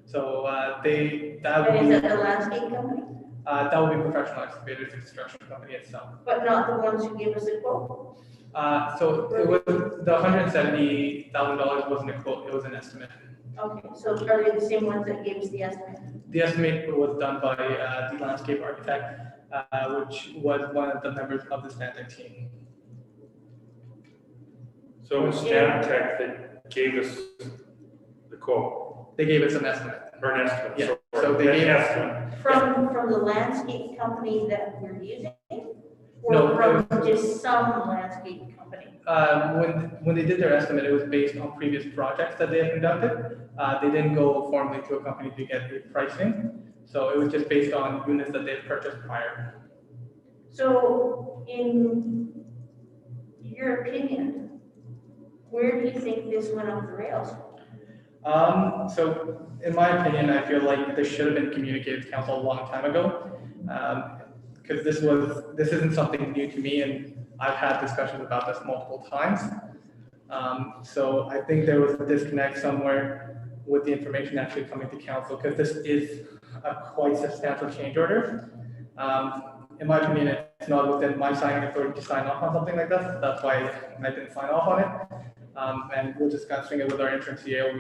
So that
And
would
is
be
that the landscape company?
that would be professional excavators, the construction company itself.
But not the ones who gave us a quote?
So it was the $170,000 wasn't a quote; it was an estimate.
Okay, so are they the same ones that gave us the estimate?
The estimate was done by the landscape architect, which was one of the members of the Stantec team.
So it was Stantec that gave us the quote,
They gave us an estimate.
or an estimate.
Yeah,
sorry,
so they
an
gave-
estimate.
From the landscape company that we're using?
No,
Or from just some landscape company?
When they did their estimate, it was based on previous projects that they had conducted. They didn't go formally to a company to get the pricing. So it was just based on units that they had purchased prior.
So in your opinion, where do you think this went off the rails?
So in my opinion, I feel like this should have been communicated to council a long time ago. Because this isn't something new to me, and I've had discussions about this multiple times. So I think there was a disconnect somewhere with the information actually coming to council, because this is a quite substantial change order. In my opinion, it's not within my signing authority to sign off on something like this. That's why I didn't sign off on it. And we're discussing it with our interim CEO.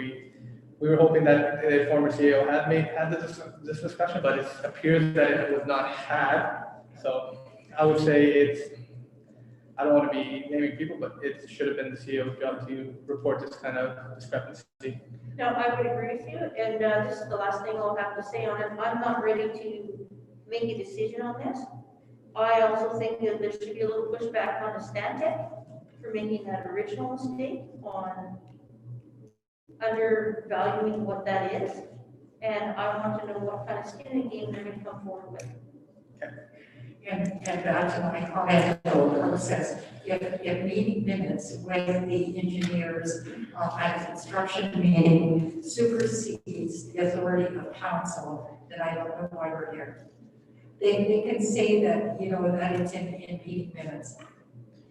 We were hoping that the former CEO had this discussion, but it appears that it was not had. So I would say I don't want to be naming people, but it should have been the CEO's job to report this kind of discrepancy.
No, I would agree with you, and this is the last thing I'll have to say on it. I'm not ready to make a decision on this. I also think that there should be a little pushback on the Stantec for making that original mistake on undervaluing what that is. And I want to know what kind of skin in the game they're going to come forward with.
And back to my comment, though, it says, if meeting minutes with the engineers at a construction meeting supersedes the authority of council, then I don't know why we're here. They can say that, that it's in meeting minutes.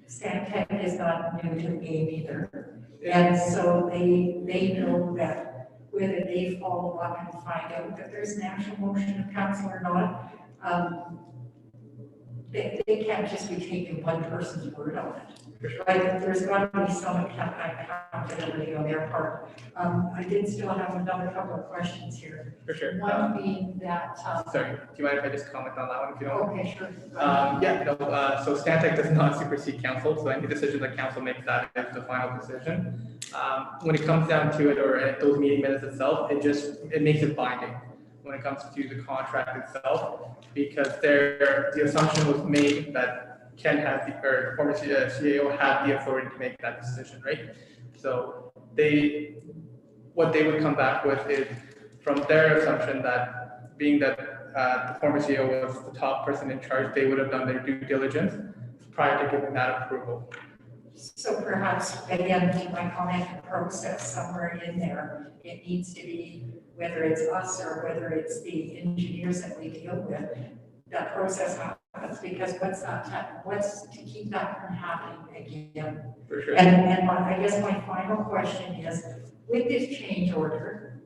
Stantec is not new to the game either. And so they know that whether they follow up and find out that there's an actual motion of council or not, they can't just be taking one person's word on it. Right? There's got to be some accountability on their part. I did still have another couple of questions here.
For sure.
One being that.
Sorry, do you mind if I just comment on that one if you don't?
Okay, sure.
So Stantec does not supersede council, so any decision that council makes, that is the final decision. When it comes down to it, or at those meeting minutes itself, it makes it binding when it comes to the contract itself, because the assumption was made that Ken had or former CAO had the authority to make that decision, right? So what they would come back with is from their assumption that being that the former CEO was the top person in charge, they would have done their due diligence prior to giving that approval.
So perhaps, again, to my comment and process somewhere in there, it needs to be, whether it's us or whether it's the engineers that we deal with, that process happens, because what's to keep that from happening again?
For sure.
And I guess my final question is, with this change order,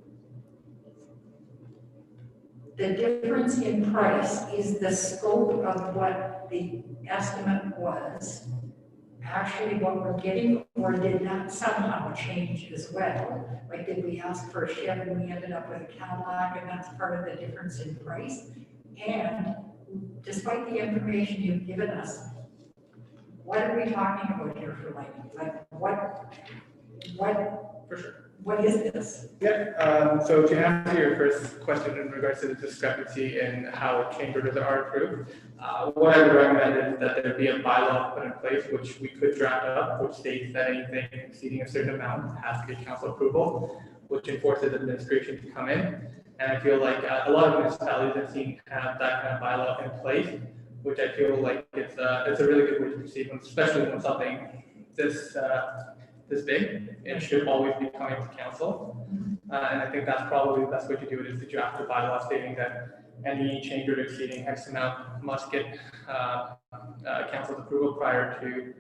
the difference in price is the scope of what the estimate was actually what we're getting, or did that somehow change as well? Like, did we ask for a Chev and we ended up with a Cadillac, and that's part of the difference in price? And despite the information you've given us, what are we talking about here for lighting? Like,
For sure.
what is this?
Yeah, so to answer your first question in regards to the discrepancy in how change orders are approved, what I would recommend is that there be a bylaw put in place, which we could draft up, which states that anything exceeding a certain amount has to get council approval, which enforces administration to come in. And I feel like a lot of municipalities I've seen have that kind of bylaw in place, which I feel like it's a really good way to proceed, especially when something this big, it should always be coming to council. And I think that's probably the best way to do it, is to draft a bylaw stating that any change order exceeding X amount must get council's approval prior to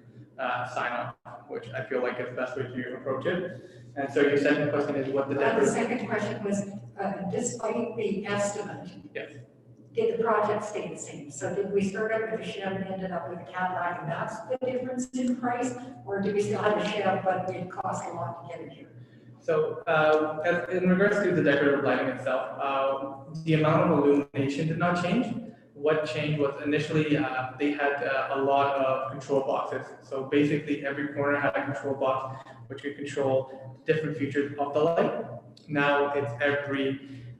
sign off, which I feel like is the best way to approach it. And so your second question is what the
The
difference.
second question was, despite the estimate,
Yes.
did the project stay the same? So did we start out with a Chev and ended up with a Cadillac, and that's the difference in price? Or did we still have a Chev, but it cost a lot to get it here?
So in regards to the decorative lighting itself, the amount of illumination did not change. What changed was initially they had a lot of control boxes. So basically every corner had a control box which could control different features of the light. Now it's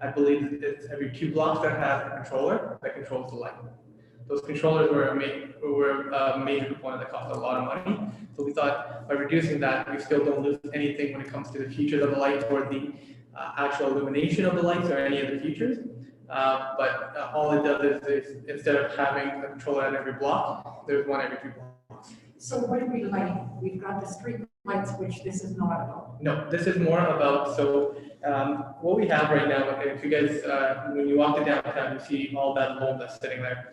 I believe it's every 2 blocks that has a controller that controls the light. Those controllers were a major component that cost a lot of money. So we thought by reducing that, we still don't lose anything when it comes to the features of the light or the actual illumination of the lights or any of the features. But all it does is instead of having a controller at every block, there's one every 2 blocks.
So what are we lighting? We've got the street lights, which this is not about.
No, this is more about, so what we have right now, if you guys, when you walk to downtown, you see all that loam that's sitting there.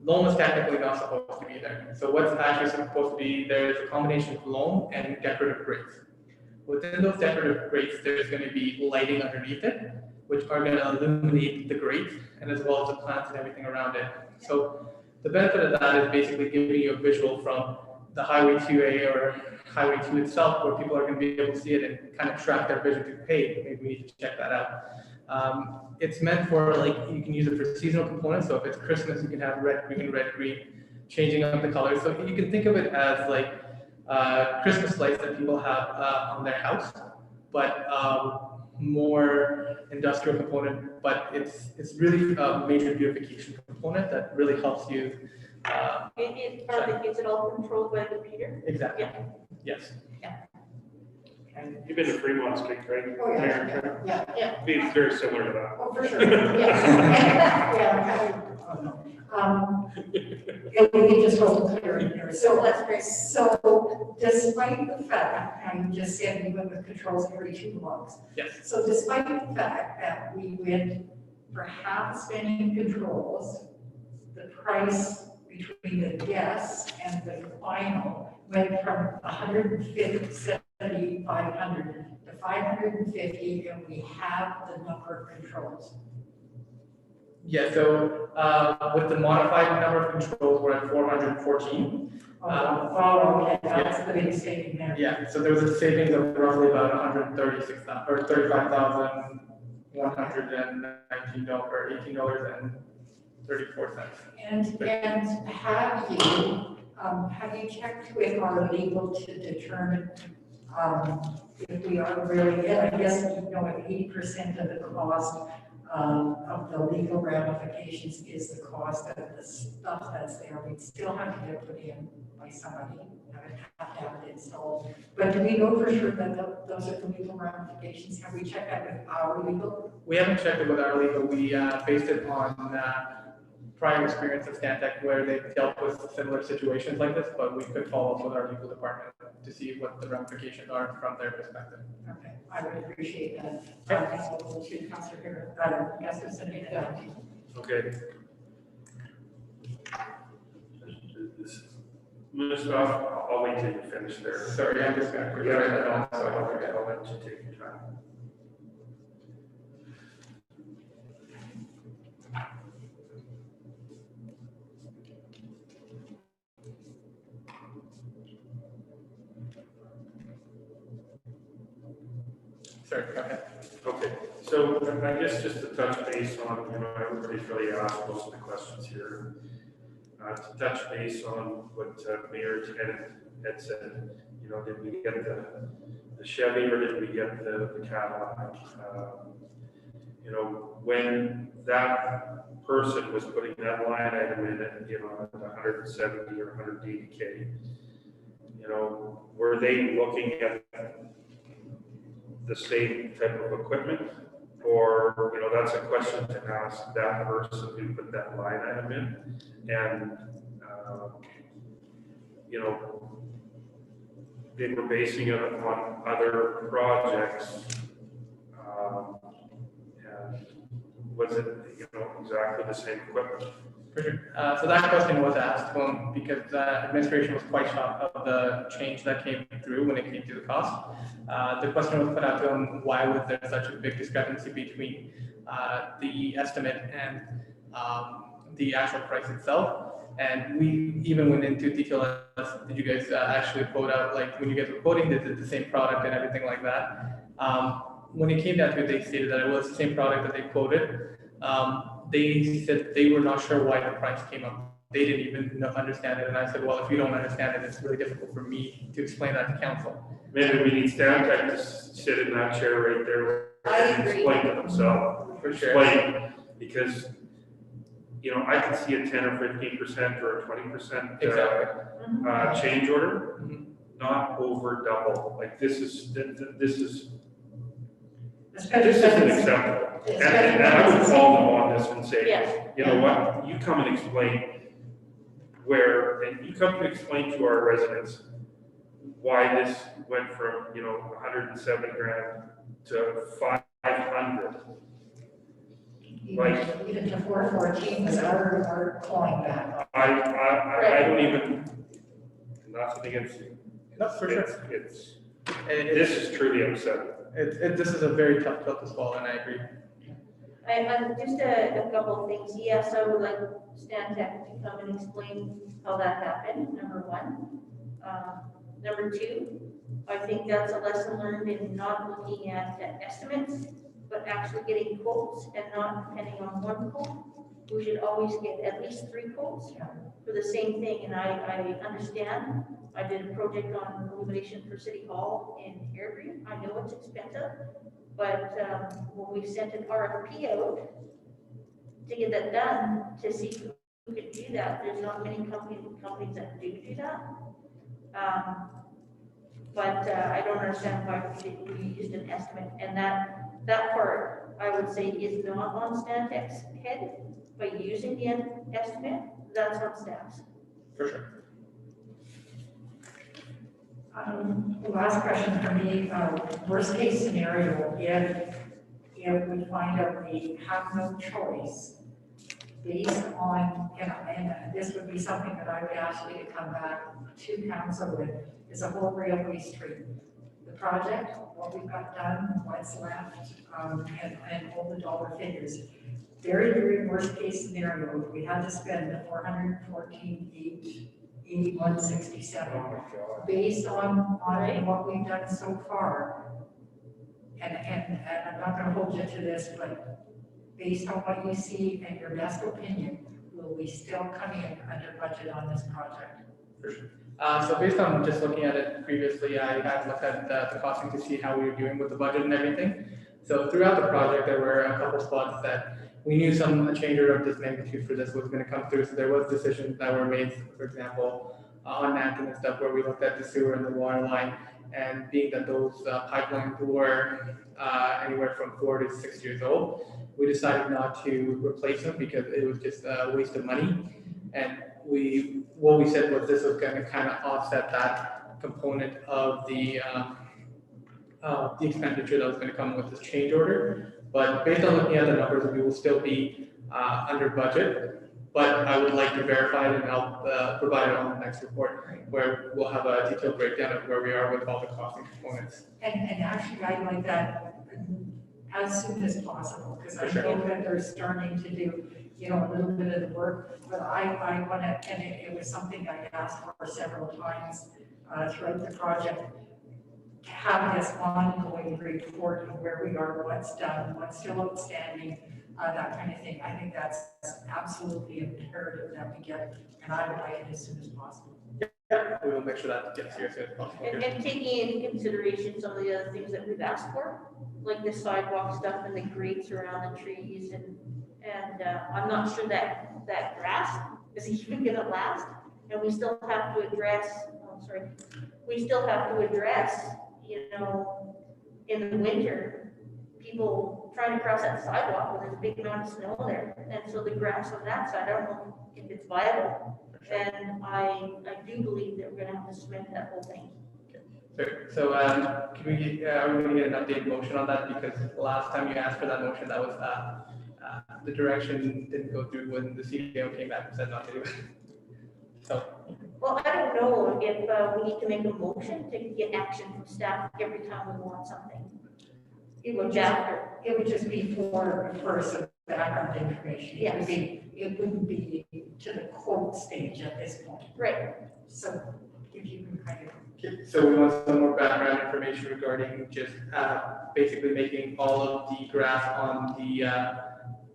Loam is technically not supposed to be there. So what's actually supposed to be there is a combination of loam and decorative grates. Within those decorative grates, there's going to be lighting underneath it, which are going to illuminate the grates and as well as the plants and everything around it. So the benefit of that is basically giving you a visual from the Highway 2A or Highway 2 itself, where people are going to be able to see it and kind of track their vision to, hey, maybe we need to check that out. It's meant for, like, you can use it for seasonal components. So if it's Christmas, you can have red, green, changing up the colors. So you can think of it as like Christmas lights that people have on their house, but more industrial component, but it's really a major beautification component that really helps you.
Is it all controlled by the computer?
Exactly.
Yeah.
Yes.
You've been to Fremont Street, right?
Oh, yeah,
Mayor?
yeah.
It's very similar to that.
Oh, for sure, yeah. Yeah. It will be just real clear in here.
So
So,
that's great.
so despite the fact, and you just said we went with controls every 2 blocks.
Yes.
So despite the fact that we went for half spending controls, the price between the guests and the final went from 500 to 550, and we have the number of controls.
Yeah, so with the modified number of controls, we're at 414.
Okay, that's the big saving there.
Yeah, so there was a savings of roughly about 136,000 or $35,119 or $18.34.
And have you checked with our legal to determine if we are really, and I guess, you know, if 80% of the cost of the legal ramifications is the cost of the stuff that's there, we'd still have to get put in by somebody have to have it installed. But do we know for sure that those are the legal ramifications? Have we checked that with our legal?
We haven't checked it with our legal. We based it on prior experience of Stantec where they've dealt with similar situations like this, but we could follow up with our legal department to see what the ramifications are from their perspective.
Okay, I would appreciate that. I'll to Councillor Hill, Gustafson, and then
Okay. Mustafa, I'll wait till you finish there.
Sorry, I'm just going to
Yeah,
write that down. So I don't forget.
I'll let you take your time.
Sorry, go ahead.
Okay, so I guess just to touch base on, everybody's really asked most of the questions here. To touch base on what Mayor Tennant had said, did we get the Chevy or did we get the Cadillac? When that person was putting that line item in at, at 170 or 180K, were they looking at the same type of equipment? Or, that's a question to ask that person who put that line item in. And, they were basing it on other projects. And was it, exactly the same equipment?
For sure. So that question was asked to him because administration was quite shocked of the change that came through when it came to the cost. The question was put out to him, why was there such a big discrepancy between the estimate and the actual price itself? And we even went into detail as, did you guys actually quote out, like when you guys were quoting, is it the same product and everything like that? When it came down to it, they stated that it was the same product that they quoted. They said they were not sure why the price came up. They didn't even understand it. And I said, well, if you don't understand it, it's really difficult for me to explain that to council.
Maybe we need Stantec to sit in that chair right there
I
and
agree.
explain to themselves.
For sure.
Explain, because, I can see a 10 or 15% or a 20%
Exactly.
change order,
Mhm.
not over double. Like this is
especially.
this isn't acceptable. And I would call them on this and say,
Yes.
you know what, you come and explain and you come to explain to our residents why this went from, 170 grand to 500.
Even to 414 was our clawing back.
I don't even, nothing against you.
No, for sure.
It's,
And
this is truly upsetting.
this is a very tough pill to swallow, and I agree.
And just a couple of things. Yes, I would like Stantec to come and explain how that happened, number one. Number two, I think that's a lesson learned in not looking at estimates, but actually getting quotes and not depending on one quote. We should always get at least 3 quotes for the same thing. And I understand. I did a project on illumination for City Hall in Airdrie. I know it's expensive, but when we sent an RFP out to get that done, to see who could do that, there's not many companies that do that. But I don't understand why we used an estimate, and that part, I would say, is not on Stantec's head. By using the estimate, that's on staff's.
For sure.
Last question for me, worst case scenario, if we find out we have no choice based on, and this would be something that I would ask you to come back to council with, is a whole railway street. The project, what we've got done, what's left, and all the dollar figures. Very, very worst case scenario, if we had to spend the 414,881.67
Oh my God.
based on what we've done so far. And I'm not gonna hold you to this, but based on what you see and your best opinion, will we still come in under budget on this project?
For sure. So based on just looking at it previously, I had looked at the costing to see how we were doing with the budget and everything. So throughout the project, there were a couple spots that we knew a change order of this magnitude for this was going to come through. So there was decisions that were made, for example, on Nanton and stuff, where we looked at the sewer and the water line. And being that those pipelines were anywhere from 4 to 6 years old, we decided not to replace them because it was just a waste of money. And what we said was this was going to kind of offset that component of the expenditure that was going to come with this change order. But based on looking at the numbers, we will still be under budget. But I would like to verify it, and I'll provide it on the next report, where we'll have a detailed breakdown of where we are with all the cost and components.
And actually, I'd like that as soon as possible, because I
For sure.
know that they're starting to do, you know, a little bit of the work, but I want to, and it was something I asked for several times throughout the project, to have this ongoing report of where we are, what's done, what's still outstanding, that kind of thing. I think that's absolutely imperative that we get, and I would like it as soon as possible.
Yeah, we will make sure that gets here as soon as possible.
And taking into consideration some of the other things that we've asked for, like the sidewalk stuff and the grates around the trees and I'm not sure that grass is even gonna last. And we still have to address, you know, in the winter, people trying to cross that sidewalk when there's a big amount of snow there. And so the grass on that side, I don't know if it's viable. And I do believe that we're gonna have to cement that whole thing.
So can we are we going to get an updated motion on that? Because last time you asked for that motion, that was the direction didn't go through when the CDO came back and said not to do it. So
Well, I don't know if we need to make a motion to get action from staff every time we want something.
It would just be for some background information.
Yes.
It wouldn't be to the quote stage at this point.
Right.
So if you can kind of.
So we want some more background information regarding just basically making all of the grass on the,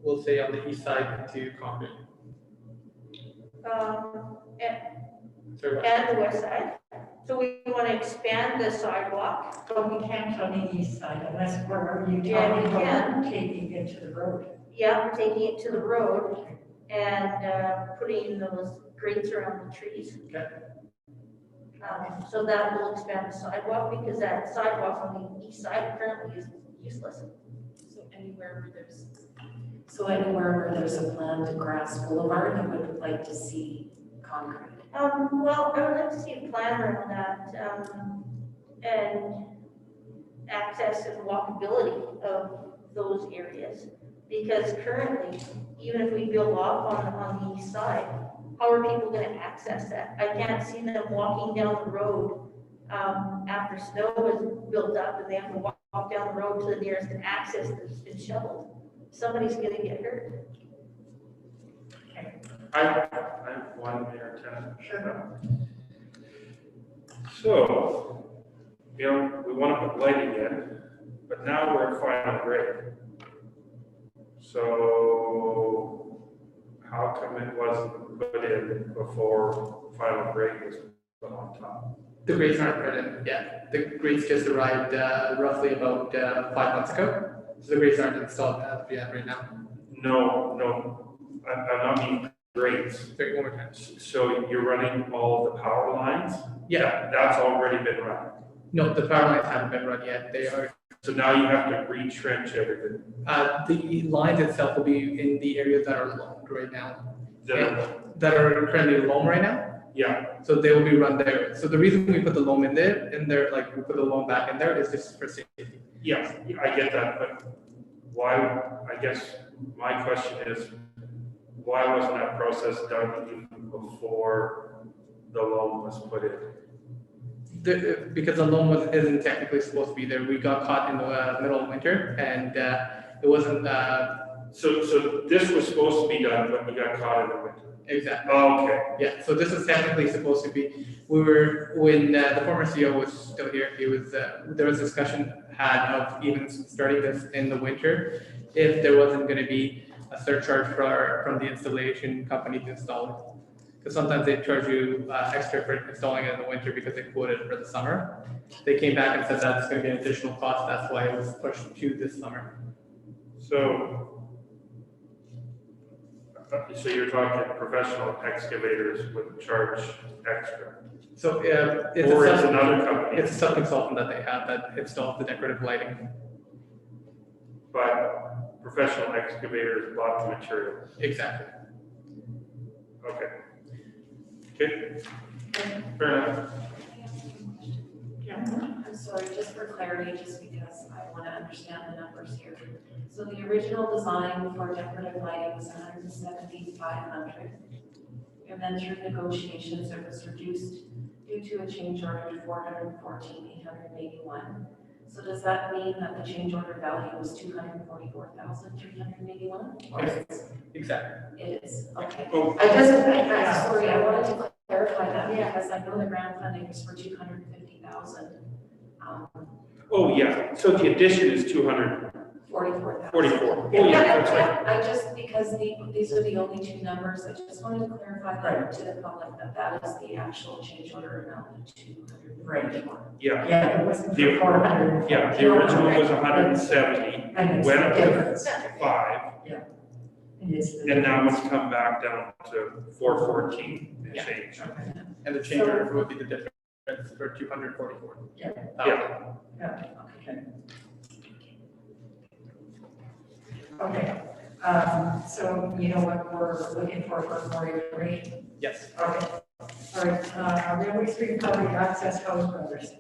we'll say on the east side into concrete.
And the west side. So we want to expand the sidewalk.
But we can't on the east side unless wherever you
Yeah,
talking
we
about
can.
taking it to the road.
Yeah, we're taking it to the road and putting those grates around the trees.
Okay.
So that will expand the sidewalk because that sidewalk on the east side currently is useless.
So anywhere where there's a planned grass boulevard, I would like to see concrete.
Well, I would like to see a plan around that, and access and walkability of those areas. Because currently, even if we build off on the east side, how are people gonna access that? I can't see them walking down the road, after snow is built up and they have to walk down the road to the nearest access that's been shoveled. Somebody's gonna get hurt.
I have one, Mayor Tenant.
Sure.
So, you know, we want to put lighting in, but now we're at final grade. So how come it wasn't put in before final grade was put on top?
The grates aren't put in yet. The grates just arrived roughly about 5 months ago. So the grates aren't installed yet right now.
No, I'm not mean grades.
Sorry, one more time.
So you're running all of the power lines?
Yeah,
That's already been run.
no, the power lines haven't been run yet. They are,
So now you have to retrench everything.
the lines itself will be in the areas that are loamed right now,
The-
are currently loam right now.
Yeah,
So they will be run there. So the reason we put the loam in there, like we put the loam back in there is just for safety.
yeah, I get that, but why, I guess my question is, why wasn't that process done even before the loan was put in?
Because the loam isn't technically supposed to be there. We got caught in the middle of winter and it wasn't
So this was supposed to be done, but we got caught in the winter.
exactly.
Oh, okay,
Yeah, so this is technically supposed to be, when the former CEO was still here, there was discussion had of even starting this in the winter, if there wasn't gonna be a surcharge from the installation company to install it. Because sometimes they charge you extra for installing it in the winter because they quoted it for the summer. They came back and said that's gonna be an additional cost, that's why it was pushed to this summer.
so So you're talking professional excavators would charge extra?
So,
Or is another company?
it's a sub-consultant that they have that installs the decorative lighting.
But professional excavators bought the material?
Exactly.
Okay. Okay, fair enough.
I'm sorry, just for clarity, just because I want to understand the numbers here. So the original design for decorative lighting was 170,500. And then through negotiations, it was reduced due to a change order to 414,881. So does that mean that the change order value was 244,381?
Exactly.
It is, okay.
Oh,
Sorry, I wanted to clarify that because I know the grant funding is for 250,000.
oh, yeah, so the addition is 244.
44,000.
Oh, yeah, that's right.
I just, because these are the only two numbers, I just wanted to clarify that to the public, that that is the actual change order amount of 244.
Yeah,
Yeah, it wasn't
The-
for 400.
yeah, the original was 170,
And it's
went
the
up to
difference.
5,
And it's the
and now it's come back down to 414 and
Yeah.
change.
difference.
And the change order would be the difference for 244.
Yeah.
Yeah.
Okay, so you know what we're looking for more information?
Yes.
Okay, all right, Railway Street Public Access House Brothers.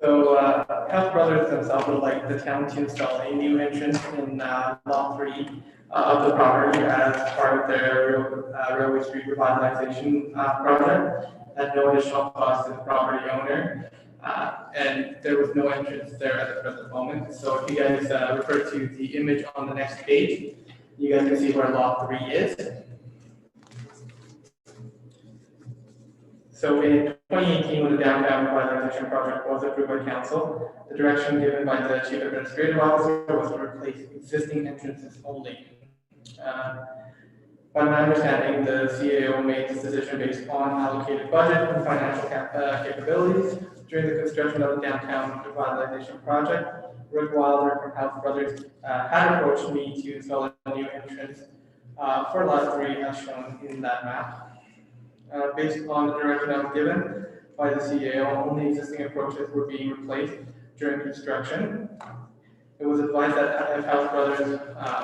So, House Brothers themselves would like the town to install a new entrance in lot 3 of the property as part of their Railway Street revitalization project at no additional cost to the property owner. And there was no entrance there at the present moment. So if you guys refer to the image on the next page, you guys can see where lot 3 is. So in 2018, when the downtown revitalization project was approved by council, the direction given by the chief administrative officer was to replace existing entrances only. By my understanding, the CAO made this decision based on allocated budget and financial capabilities. During the construction of the downtown revitalization project, Rick Wilder from House Brothers had approached me to install a new entrance for lot 3 as shown in that map. Based on the direction I was given by the CAO, only existing approaches were being replaced during construction. It was advised that if House Brothers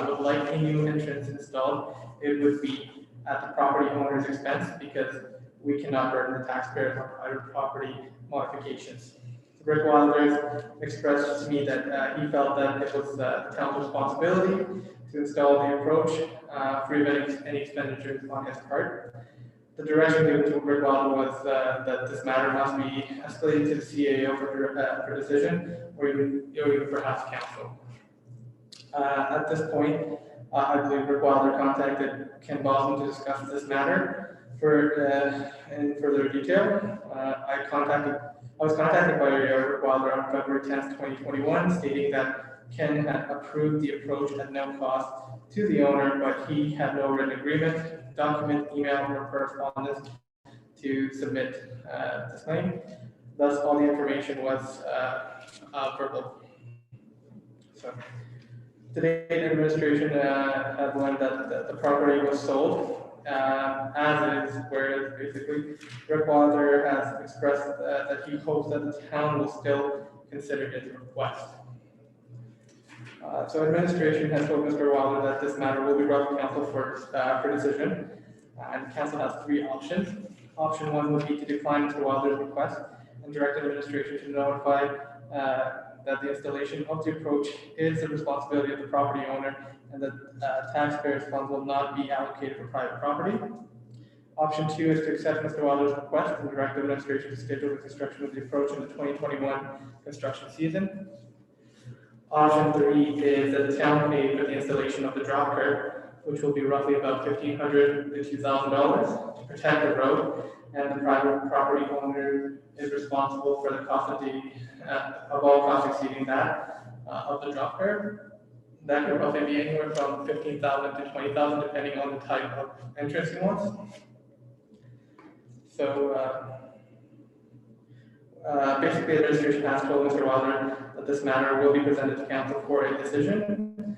would like a new entrance installed, it would be at the property owner's expense because we cannot burden the taxpayers on private property modifications. Rick Wilder expressed to me that he felt that it was the town's responsibility to install the approach free of any expenditures on his part. The direction given to Rick Wilder was that this matter must be escalated to the CAO for decision, or even perhaps council. At this point, I believe Rick Wilder contacted Ken Bosman to discuss this matter in further detail. I was contacted by Rick Wilder on February 10th, 2021, stating that Ken had approved the approach at no cost to the owner, but he had no written agreement, document, email, or correspondence to submit this claim. Thus, all the information was verbal. So, today, the administration has learned that the property was sold as is, whereas basically Rick Wilder has expressed that he hopes that the town will still consider his request. So administration has told Mr. Wilder that this matter will be brought to council for decision. And council has 3 options. Option 1 would be to decline Mr. Wilder's request and direct administration to notify that the installation of the approach is the responsibility of the property owner and that taxpayers' funds will not be allocated for private property. Option 2 is to accept Mr. Wilder's request and direct administration to schedule the construction of the approach in the 2021 construction season. Option 3 is that the town pay for the installation of the drop curb, which will be roughly about $1,500 to $2,000 to protect the road, and the private property owner is responsible for the cost of all costs exceeding that of the drop curb. That could roughly be anywhere from $15,000 to $20,000, depending on the type of entrance he wants. So, Basically, the administration has told Mr. Wilder that this matter will be presented to council for a decision.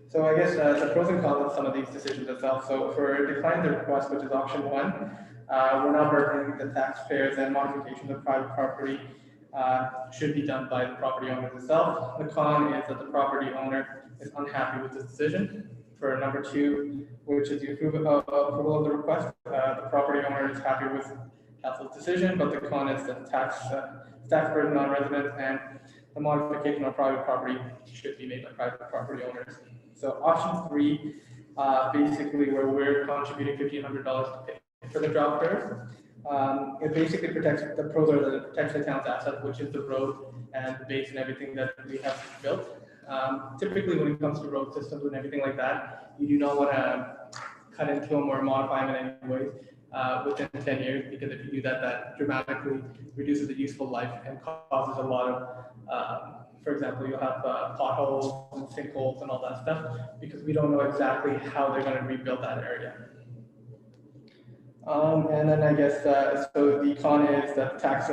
So I guess the pros and cons of some of these decisions itself. So for declining the request, which is option one, we're not burdening the taxpayers, and modifications of private property should be done by the property owner itself. The con is that the property owner is unhappy with this decision. For number two, which is the approval of the request, the property owner is happy with council's decision, but the con is the tax burden on residents, and the modification of private property should be made by private property owners. So option three, basically where we're contributing $1,500 to pay for the drought curve. It basically protects, the pros are that it protects the town's asset, which is the road and the base and everything that we have built. Typically when it comes to road systems and everything like that, you do not want to cut into them or modify them in any ways within 10 years, because if you do that, that dramatically reduces the useful life and causes a lot of, for example, you'll have potholes and sinkholes and all that stuff, because we don't know exactly how they're going to rebuild that area. And then I guess, so the con is that tax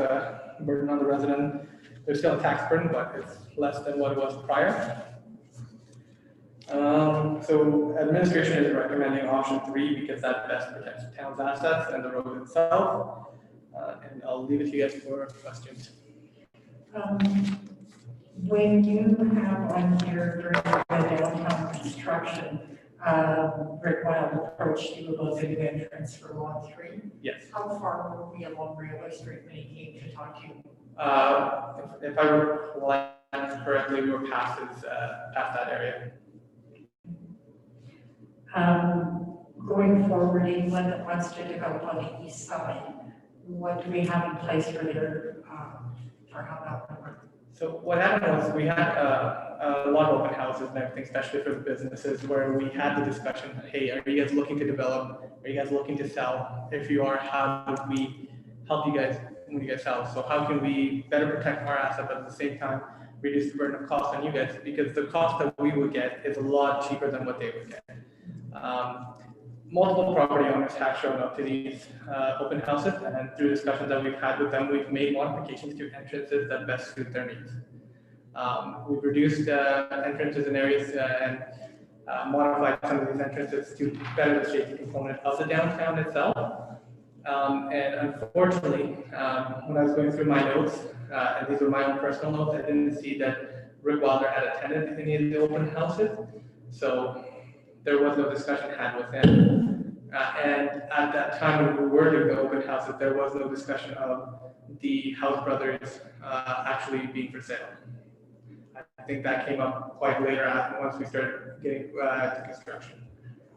burden on the resident, there's still a tax burden, but it's less than what it was prior. So administration is recommending option three because that best protects the town's assets and the road itself. And I'll leave it to you guys for questions.
When you have on here during the downtown construction, Rick Wild approached you about the new entrance for lot 3.
Yes.
How far were we along Railway Street when he came to talk to you?
If I recall correctly, we were past that area.
Going forward, anyone that wants to develop on the east side, what do we have in place for their, for how that would work?
So what happened was we had a lot of open houses and everything, especially for the businesses, where we had the discussion, hey, are you guys looking to develop? Are you guys looking to sell? If you are, how do we help you guys when you guys sell? So how can we better protect our asset, but at the same time, reduce the burden of cost on you guys? Because the cost that we would get is a lot cheaper than what they would get. Multiple property owners have shown up to these open houses, and through discussions that we've had with them, we've made modifications to entrances that best suit their needs. We've reduced entrances in areas and modified some of these entrances to better the safety component of the downtown itself. And unfortunately, when I was going through my notes, and these were my own personal notes, I didn't see that Rick Wilder had attended any of the open houses. So there was no discussion had with him. And at that time when we were doing the open houses, there was no discussion of the House Brothers actually being for sale. I think that came up quite later once we started getting to construction.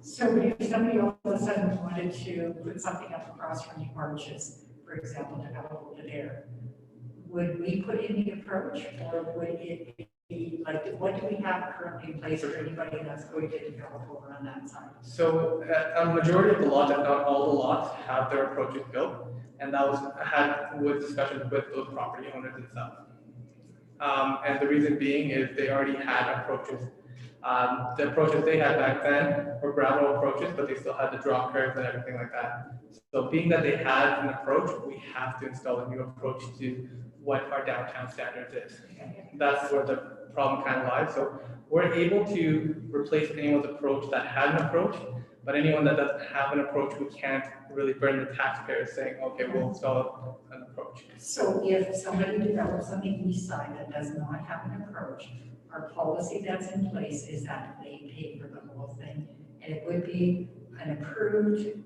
So if somebody all of a sudden wanted to put something up across from the arches, for example, develop over there, would we put in the approach, or would it be like, what do we have currently in place for anybody that's going to develop over on that side?
So a majority of the lots, if not all the lots, have their approaches built, and that was had with discussions with those property owners itself. And the reason being is they already had approaches. The approaches they had back then were gravel approaches, but they still had the drop curves and everything like that. So being that they had an approach, we have to install a new approach to what our downtown standards is. That's where the problem kind of lies. So we're able to replace anyone's approach that had an approach, but anyone that doesn't have an approach, we can't really burn the taxpayers saying, okay, we'll install an approach.
So if somebody develops on the east side that does not have an approach, our policy that's in place is that they pay for the whole thing. And it would be an approved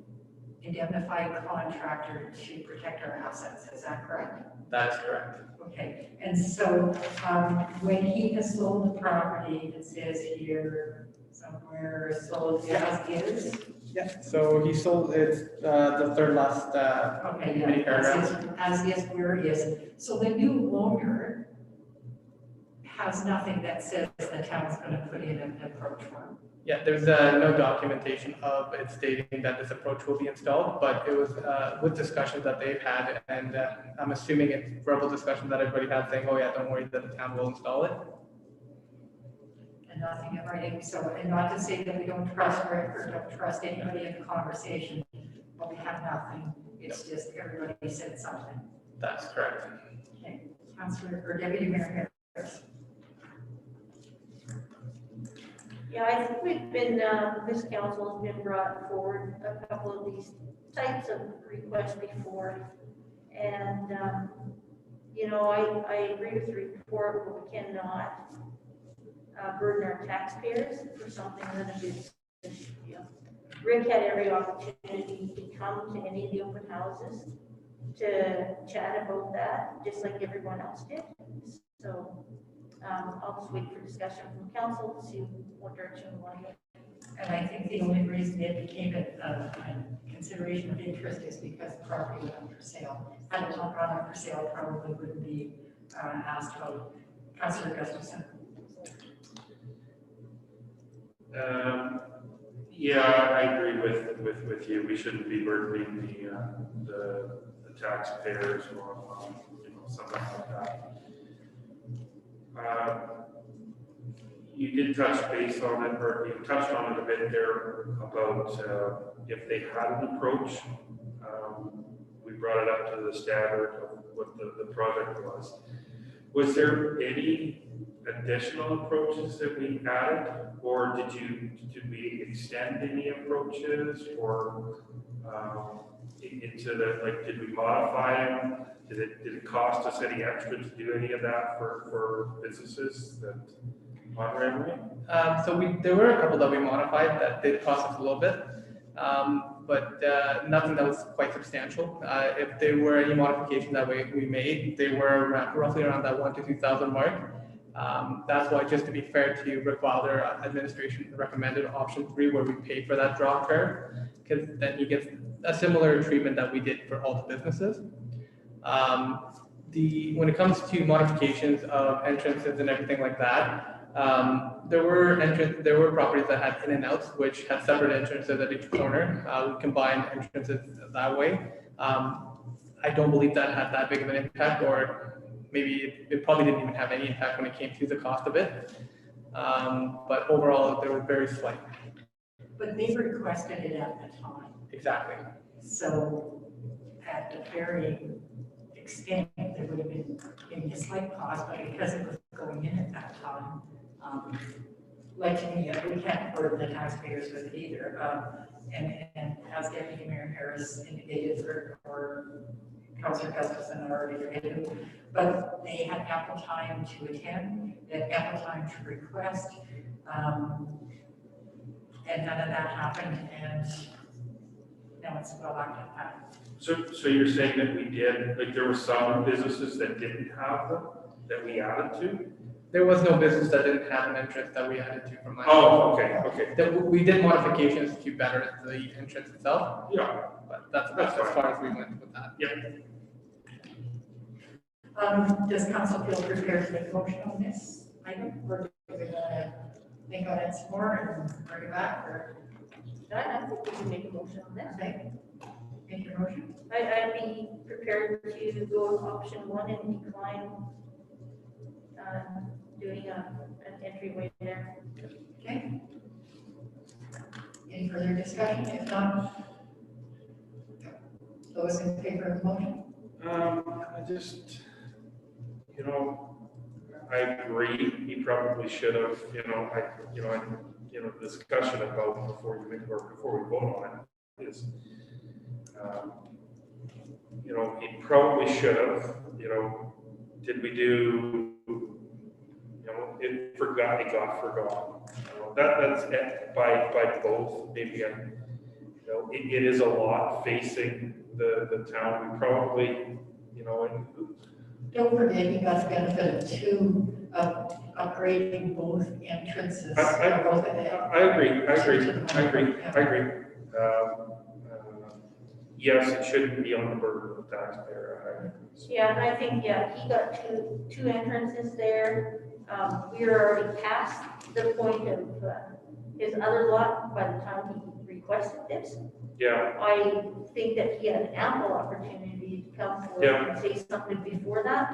indemnified contractor to protect our assets. Is that correct?
That is correct.
Okay. And so when he has sold the property, it says here somewhere sold as is.
Yeah. So he sold it, the third last
Okay,
mini
yeah,
paragraph.
as is where it is. So the new owner has nothing that says the town's going to put in an approach form.
Yeah, there's no documentation of it stating that this approach will be installed, but it was with discussions that they've had, and I'm assuming it's verbal discussions that everybody had saying, oh yeah, don't worry that the town will install it.
And nothing in writing. So, and not to say that we don't trust Rick or don't trust anybody in the conversation, but we have nothing It's just everybody said something.
That's correct.
Okay, Councillor or Deputy Mayor Harris.
Yeah, I think we've been, this council has been brought forward a couple of these types of requests before. And, you know, I agree with the report, but we cannot burden our taxpayers for something that is, you know, Rick had every opportunity to come to any of the open houses to chat about that, just like everyone else did. So I'll just wait for discussion from council to see what direction we want to go.
And I think the only reason it became a consideration of interest is because the property went up for sale. Had it not gone up for sale, probably wouldn't be asked about. Councillor Gustafson.
Yeah, I agree with you. We shouldn't be burdening the taxpayers or, you know, something like that. You did touch base on it, or you touched on it a bit there about if they had an approach. We brought it up to the standard of what the project was. Was there any additional approaches that we added, or did we extend any approaches, or into the, like, did we modify them? Did it cost us any extra to do any of that for businesses that on Ramway?
So there were a couple that we modified that did cost us a little bit, but nothing that was quite substantial. If there were any modifications that we made, they were roughly around that 1,000 to 2,000 mark. That's why, just to be fair to Rick Wilder, administration recommended option 3, where we pay for that drop curve, because then he gets a similar treatment that we did for all the businesses. When it comes to modifications of entrances and everything like that, there were properties that had in and outs, which had separate entrances at each corner. We combined entrances that way. I don't believe that had that big of an impact, or maybe it probably didn't even have any impact when it came to the cost of it. But overall, they were very slight.
But they requested it at the time.
Exactly.
So at the very extent, there would have been maybe a slight cost, but because it was going in at that time, like me, we can't burden the taxpayers with it either. And as Deputy Mayor Harris indicated, or Councillor Gustafson already did, but they had ample time to attend, they had ample time to request, and none of that happened, and now it's well acted at.
So you're saying that we did, like, there were some businesses that didn't have them that we added to?
There was no business that didn't have an entrance that we added to from last year.
Oh, okay.
We did modifications to better the entrance itself,
Yeah.
but that's as far as we went with that.
Yeah.
Does council feel prepared to make a motion on this item, or do we want to think on it some more and bring it back, or?
I think we can make a motion on this.
Okay. Make your motion.
I'd be prepared to go with option 1 and decline doing an entryway there.
Okay. Any further discussion? If not, those in favor of the motion?
I just, you know, I agree, he probably should have, discussion about before we vote on it is, he probably should have, did we do, it got forgotten. That's it by both, maybe, it is a lot facing the town, we probably,
Don't forget, you got the benefit of upgrading both entrances.
I agree. Yes, it shouldn't be on the burden of the taxpayer.
Yeah, and I think, he got two entrances there. We were already past the point of his other lot by the time he requested this.
Yeah,
I think that he had an ample opportunity to come forward
Yeah.
and say something before that.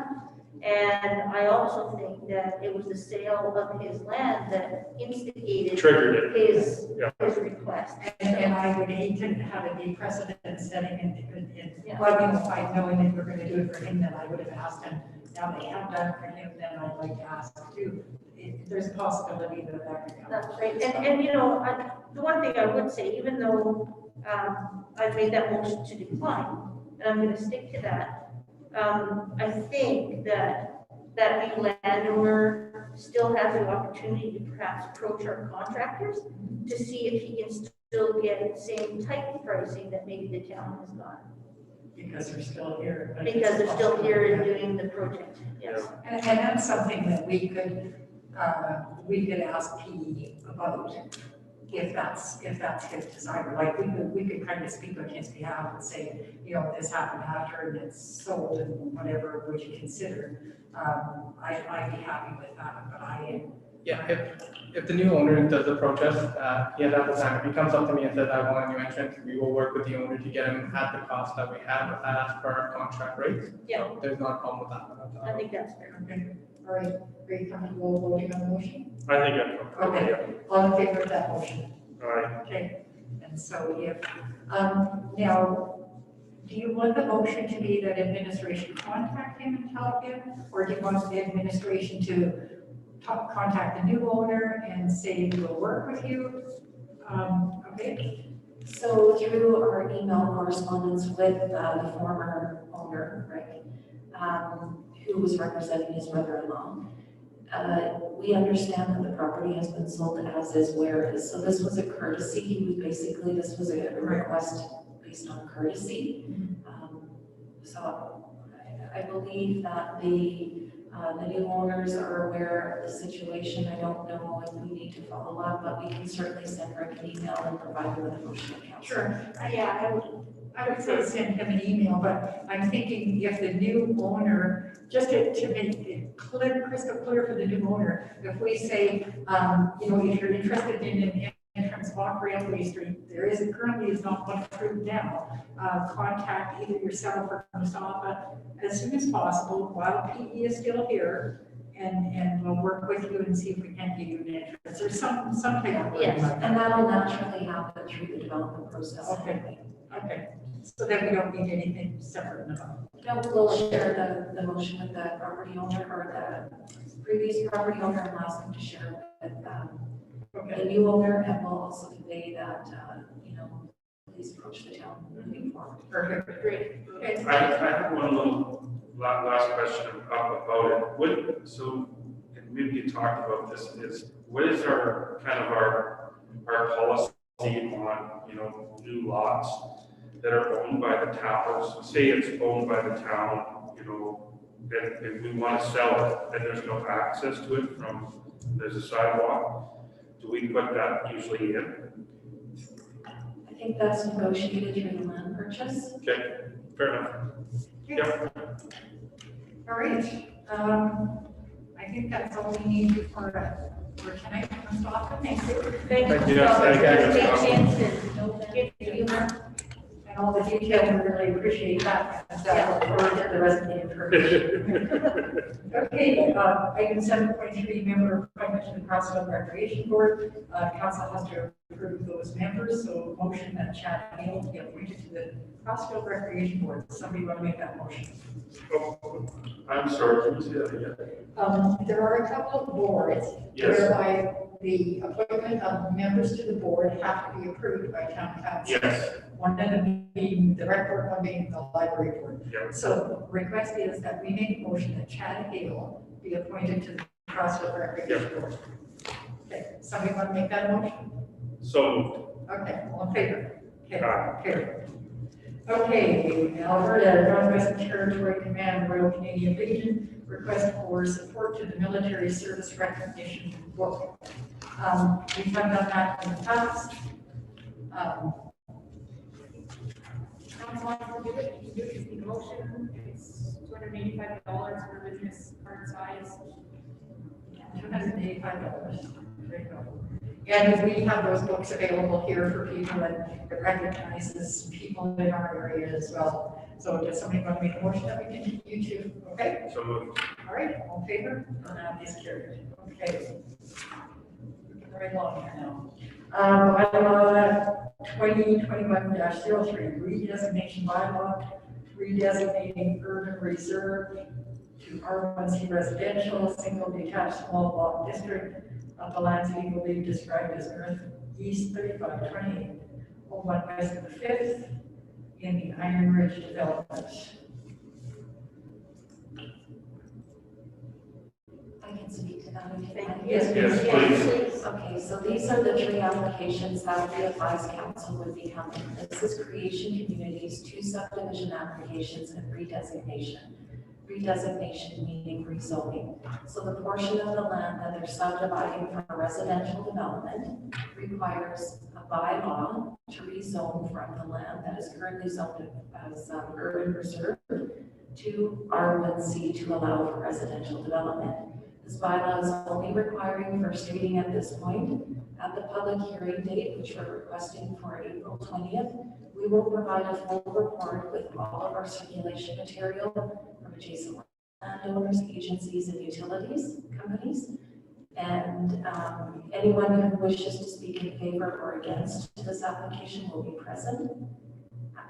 And I also think that it was the sale of his land that instigated
Triggered it.
his
Yeah.
request.
And I would hate to have it be precedent setting in,
Yeah.
well, you know, if I'd known that we're gonna do it for him, then I would have asked him. Now they have done it for him, then I'd like to ask too. There's a possibility that that could come.
That's right, and you know, the one thing I would say, even though, I've made that motion to decline, and I'm gonna stick to that, I think that new landowner still has the opportunity to perhaps approach our contractors to see if he can still get the same type of pricing that maybe the town has got,
Because they're still here. but
because they're still here and
possible.
doing the project, yes.
And that's something that we could ask PE about, if that's his desire. Like, we could kind of speak on his behalf and say, you know, this happened after and it's sold and whatever, would you consider? I'd be happy with that, but
Yeah, if the new owner does approach us, he has ample time. If he comes up to me and says, I want a new entrant, we will work with the owner to get him at the cost that we have as per our contract rates.
Yeah.
So there's not a problem with that.
I think that's fair.
okay, all right, are you comfortable voting on the motion?
I think I'm,
Okay, all in favor of that motion?
Aye.
Okay, and so if, now, do you want the motion to be that administration contact him and tell him? Or do you want the administration to contact the new owner and say, we'll work with you? Okay,
So through our email correspondence with the former owner, Rick, who was representing his brother-in-law, we understand that the property has been sold as is, where is. So this was a courtesy. This was a request based on courtesy. So I believe that the new owners are aware of the situation. I don't know if we need to follow up, but we can certainly send Rick an email and provide him with a motion of council.
sure.
Yeah,
I would say send him an email, but I'm thinking if the new owner, just to make it clear, crystal clear for the new owner, if we say, you know, if you're interested in an entrance off Railway Street, currently is not one approved now, contact either yourself or Mustafa as soon as possible while PE is still here, and we'll work with you and see if we can give you an entrance or some type of. wording
Yes,
like that.
And that'll naturally happen through the development process.
Okay. Okay, so then we don't need anything separate enough.
No, we'll share the motion with the property owner or the previous property owner and ask them to share with
Okay.
the new owner, and we'll also convey that, you know, please approach the town moving forward.
Perfect, great. Okay.
I have one little last question about it. And maybe you talked about this, is what is our policy on, you know, new lots that are owned by the towns? Say it's owned by the town, you know, and we want to sell it, and there's no access to it there's a sidewalk. Do we put that usually in?
I think that's negotiated through the land purchase.
Okay, fair enough. Yep.
All right, I think that's all we need for tonight. Mustafa, thank you.
thank you.
Thank you. Thank you.
Patience and get the humor.
And all the details, we really appreciate that. And look forward to the rest of the information. Okay, item 7.3, member appointment to the Crossville Recreation Board. Council has to approve those members, so motion that Chad Hale be appointed to the Crossville Recreation Board. Somebody want to make that motion?
Oh, I'm sorry, can you say that again?
There are a couple of boards
Yes.
whereby the appointment of members to the board have to be approved by town council.
Yes,
One of them being the rec board, one being the library board.
yeah.
So the request is that we make a motion that Chad Hale be appointed to the Crossville Recreation Board. Okay, somebody want to make that motion?
So,
Okay, all in favor? Okay,
Aye.
carried. Okay, Alberta Northwest Territory Command Royal Canadian Legion request for support to the military service recognition book. We have done that in the past.
The motion is $285 for business card size.
$285. There you go. And we have those books available here for people, and it recognizes people in our area as well. So does somebody want to make a motion that we continue to, okay?
So moved.
All right, all in favor? That is carried. Okay. Very long here now. Bylaw 2021-03, redesignation bylaw, redesignating urban reserve to R1C residential, single detached small block district of the lands legally described as northeast 3520, 01 west of the 5th in the Iron Ridge development.
I can speak to that if you
Thank
like.
you.
Yes, please.
Okay, so these are the three applications that we advise council would be coming. This is creation communities, 2 subdivision applications, and redesignation. Redesignation meaning rezoning. So the portion of the land that they're subdividing for residential development requires a bylaw to rezone from the land that is currently zoned as urban reserve to R1C to allow for residential development. This bylaw is only requiring first reading at this point. At the public hearing date, which we're requesting for April 20th, we will provide a full report with all of our circulation material from adjacent landowners, agencies, and utilities companies. And anyone who wishes to speak in favor or against this application will be present.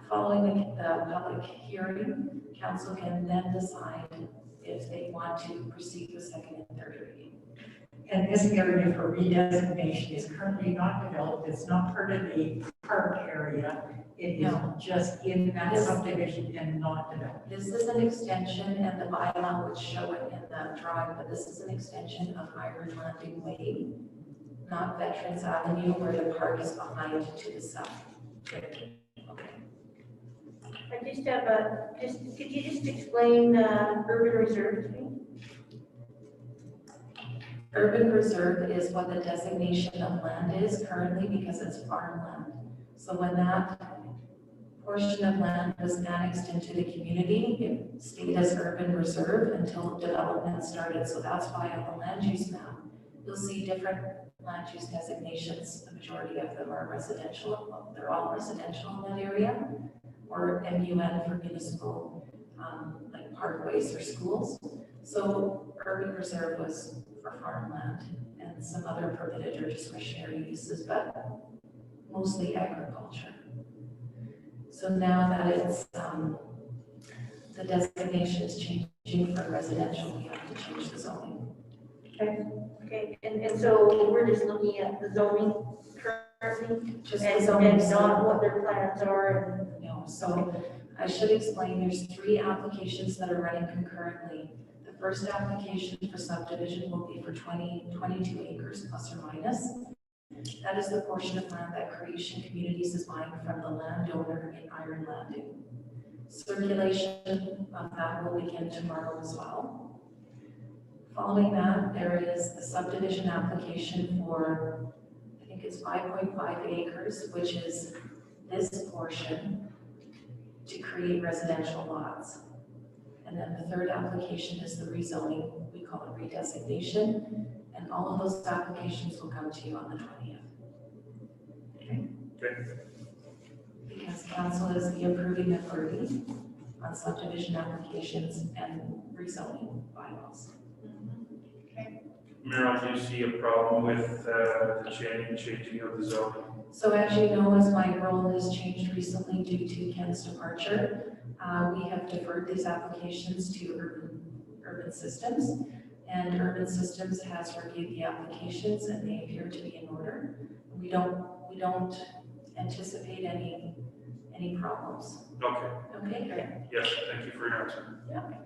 Following the public hearing, council can then decide if they want to proceed with second and third reading.
And this area for redesignation is currently not developed, it's not part of the park area. It is
No.
just in that
Yes.
subdivision and not developed.
This is an extension, and the bylaw would show it in the drawing, but this is an extension of Iron Landing Way, not Veterans Avenue, where the park is behind to the south. Okay.
I just have could you just explain urban reserve to me?
Urban reserve is what the designation of land is currently because it's farmland. So when that portion of land was annexed into the community, it stayed as urban reserve until development started. So that's why on the land use map, you'll see different land use designations. The majority of them are residential. Well, they're all residential in that area, or MUN for municipal, like parkways or schools. So urban reserve was for farmland and some other permitted or discretionary uses, but mostly agriculture. So now that it's, the designation is changing for residential, we have to change the zoning.
Okay, and so we're just looking at the zoning currently
Just the
and
zoning.
not what their plans are
No, so I should explain, there's 3 applications that are running concurrently. The first application for subdivision will be for 22 acres plus or minus. That is the portion of land that Creation Communities is buying from the landowner in Iron Landing. Circulation of that will begin tomorrow as well. Following that, there is the subdivision application for, I think it's 5.5 acres, which is this portion to create residential lots. And then the third application is the rezoning, we call it redesignation, and all of those applications will come to you on the 20th.
Okay.
Because council is the approving authority on subdivision applications and rezoning bylaws.
Meryl, do you see a problem with the changing of the zone?
So as you know, as my role has changed recently due to Ken's departure, we have deferred these applications to urban systems. And urban systems has reviewed the applications and they appear to be in order. We don't anticipate any problems.
Okay,
Okay, great.
yes, thank you for your answer.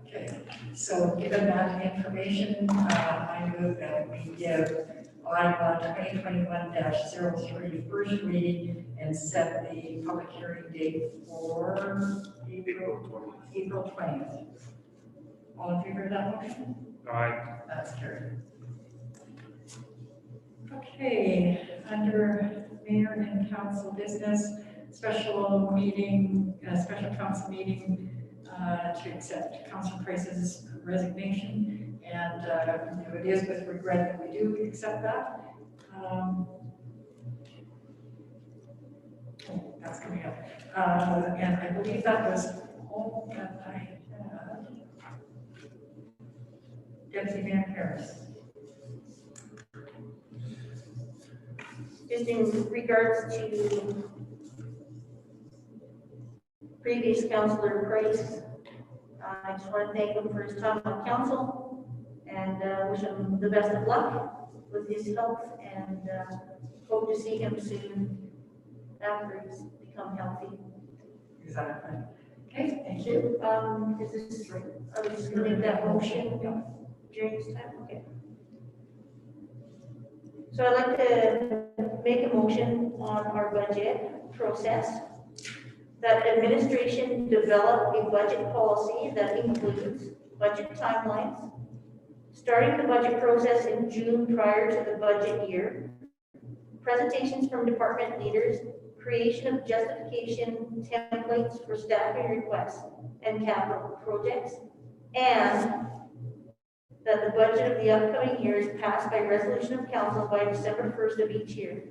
Okay, so given that information, I move that we give bylaw 2021-03 first reading and set the public hearing date for April 20th. All in favor of that motion?
Aye.
That's carried. Okay, under mayor and council business, special council meeting to accept Councilor Price's resignation. And it is with regret that we do accept that. That's coming up. And I believe that was all that I had. Deputy Mayor Harris.
Just in regards to previous Councillor Price, I just want to thank him for his time on council and wish him the best of luck with his health and hope to see him soon after he's become healthy.
Exactly. Okay, thank you.
Is this, I was just gonna make that motion during this time, okay. So I'd like to make a motion on our budget process that administration develop a budget policy that includes budget timelines, starting the budget process in June prior to the budget year, presentations from department leaders, creation of justification templates for staffing requests and capital projects, and that the budget of the upcoming year is passed by resolution of council by December 1st of each year,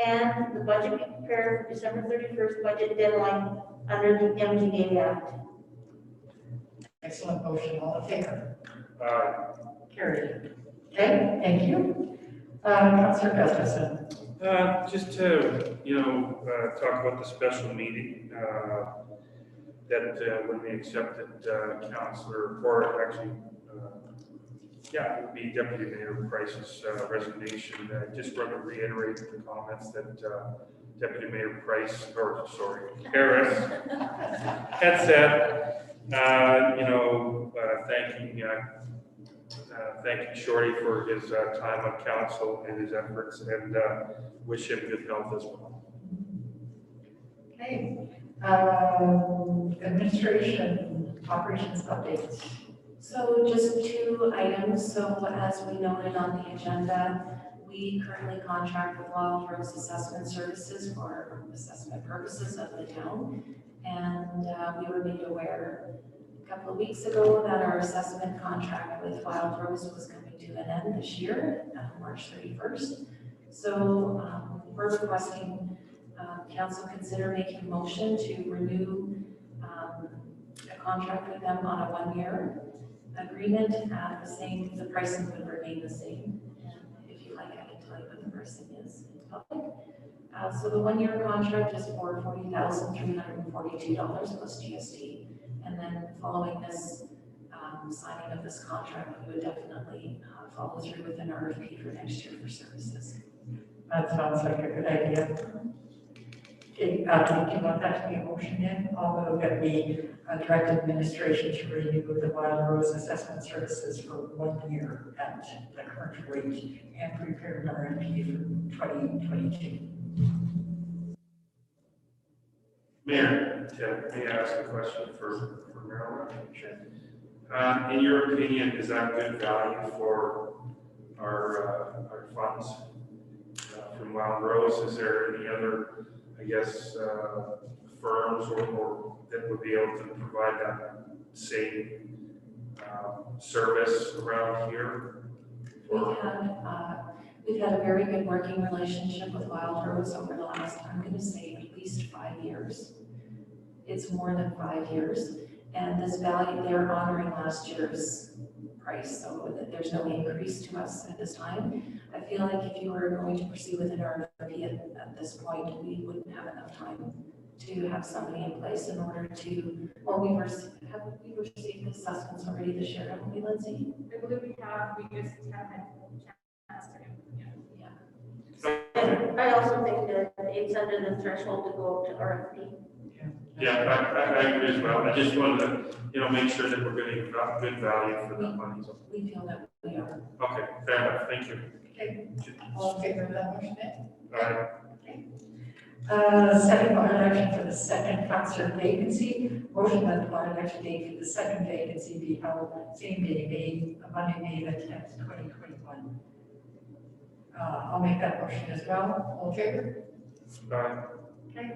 and the budget be prepared for December 31st budget deadline under the MGA Act.
Excellent motion. All in favor? Carried.
Uh,
Okay, thank you. Councillor Gustafson.
Just to, talk about the special meeting, that when we accepted Councillor, or actually, it would be Deputy Mayor Price's resignation. I just want to reiterate the comments that Deputy Mayor Harris had said, thanking Shorty for his time on council and his efforts, and wish him good health as well.
Okay. Administration operations updates.
So just 2 items. So as we noted on the agenda, we currently contract with Wild Rose Assessment Services for assessment purposes of the town. And we were made aware a couple of weeks ago that our assessment contract with Wild Rose was coming to an end this year, March 31st. So we're requesting council consider making a motion to renew a contract with them on a 1-year agreement at the pricing would remain the same. And if you like, I can tell you what the pricing is in public. So the 1-year contract is for $40,342 plus GST. And then following this signing of this contract, we would definitely follow through with an RFP for next year for services.
That sounds like a good idea. Okay, do you want that to be a motion then? Although that we direct administration to renew the Wild Rose Assessment Services for 1 year at the current rate and prepare an RFP for 2022.
Mayor, may I ask a question for Marilyn? Sure. In your opinion, is that good value for our funds from Wild Rose? Is there any other, firms or that would be able to provide that same service around here?
We've had a very good working relationship with Wild Rose over the last, I'm going to say, at least 5 years. It's more than 5 years. And this value, they're honoring last year's price, so that there's no increase to us at this time. I feel like if you were going to pursue with an RFP at this point, we wouldn't have enough time to have somebody in place in order to, well, we've received assessments already this year, haven't we, Lindsay?
I believe we just haven't had a chance to do it.
Yeah.
And I also think that it's under the threshold to go up to RFP.
Yeah, I agree as well. I just wanted to, make sure that we're getting good value for the money.
We feel that we are.
Okay, fair enough. Thank you.
Okay, all in favor of that motion then?
All right.
Setting by-election for the second councillor vacancy. Motion that the by-election date for the second vacancy be held same day, Monday, May the 10th, 2021. I'll make that motion as well. All in favor?
Bye.
Okay,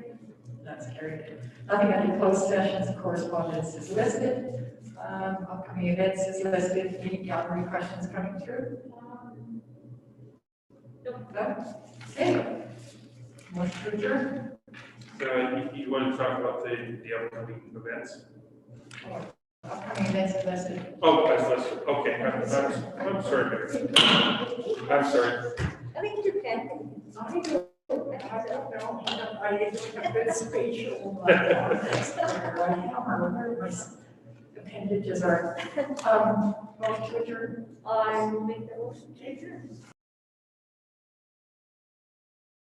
that's carried. Nothing under closed sessions, correspondence is listed. Upcoming events is listed. Any gallery questions coming through? No. Okay. Motion to adjourn.
You want to talk about the upcoming events?
Upcoming events are listed.
Oh, that's listed, okay, I'm sorry, Mary. I'm sorry.
I think you can.
I don't know, I have good spatial. Where I am, or where my appendages are. Motion to adjourn.
I will make the motion to adjourn.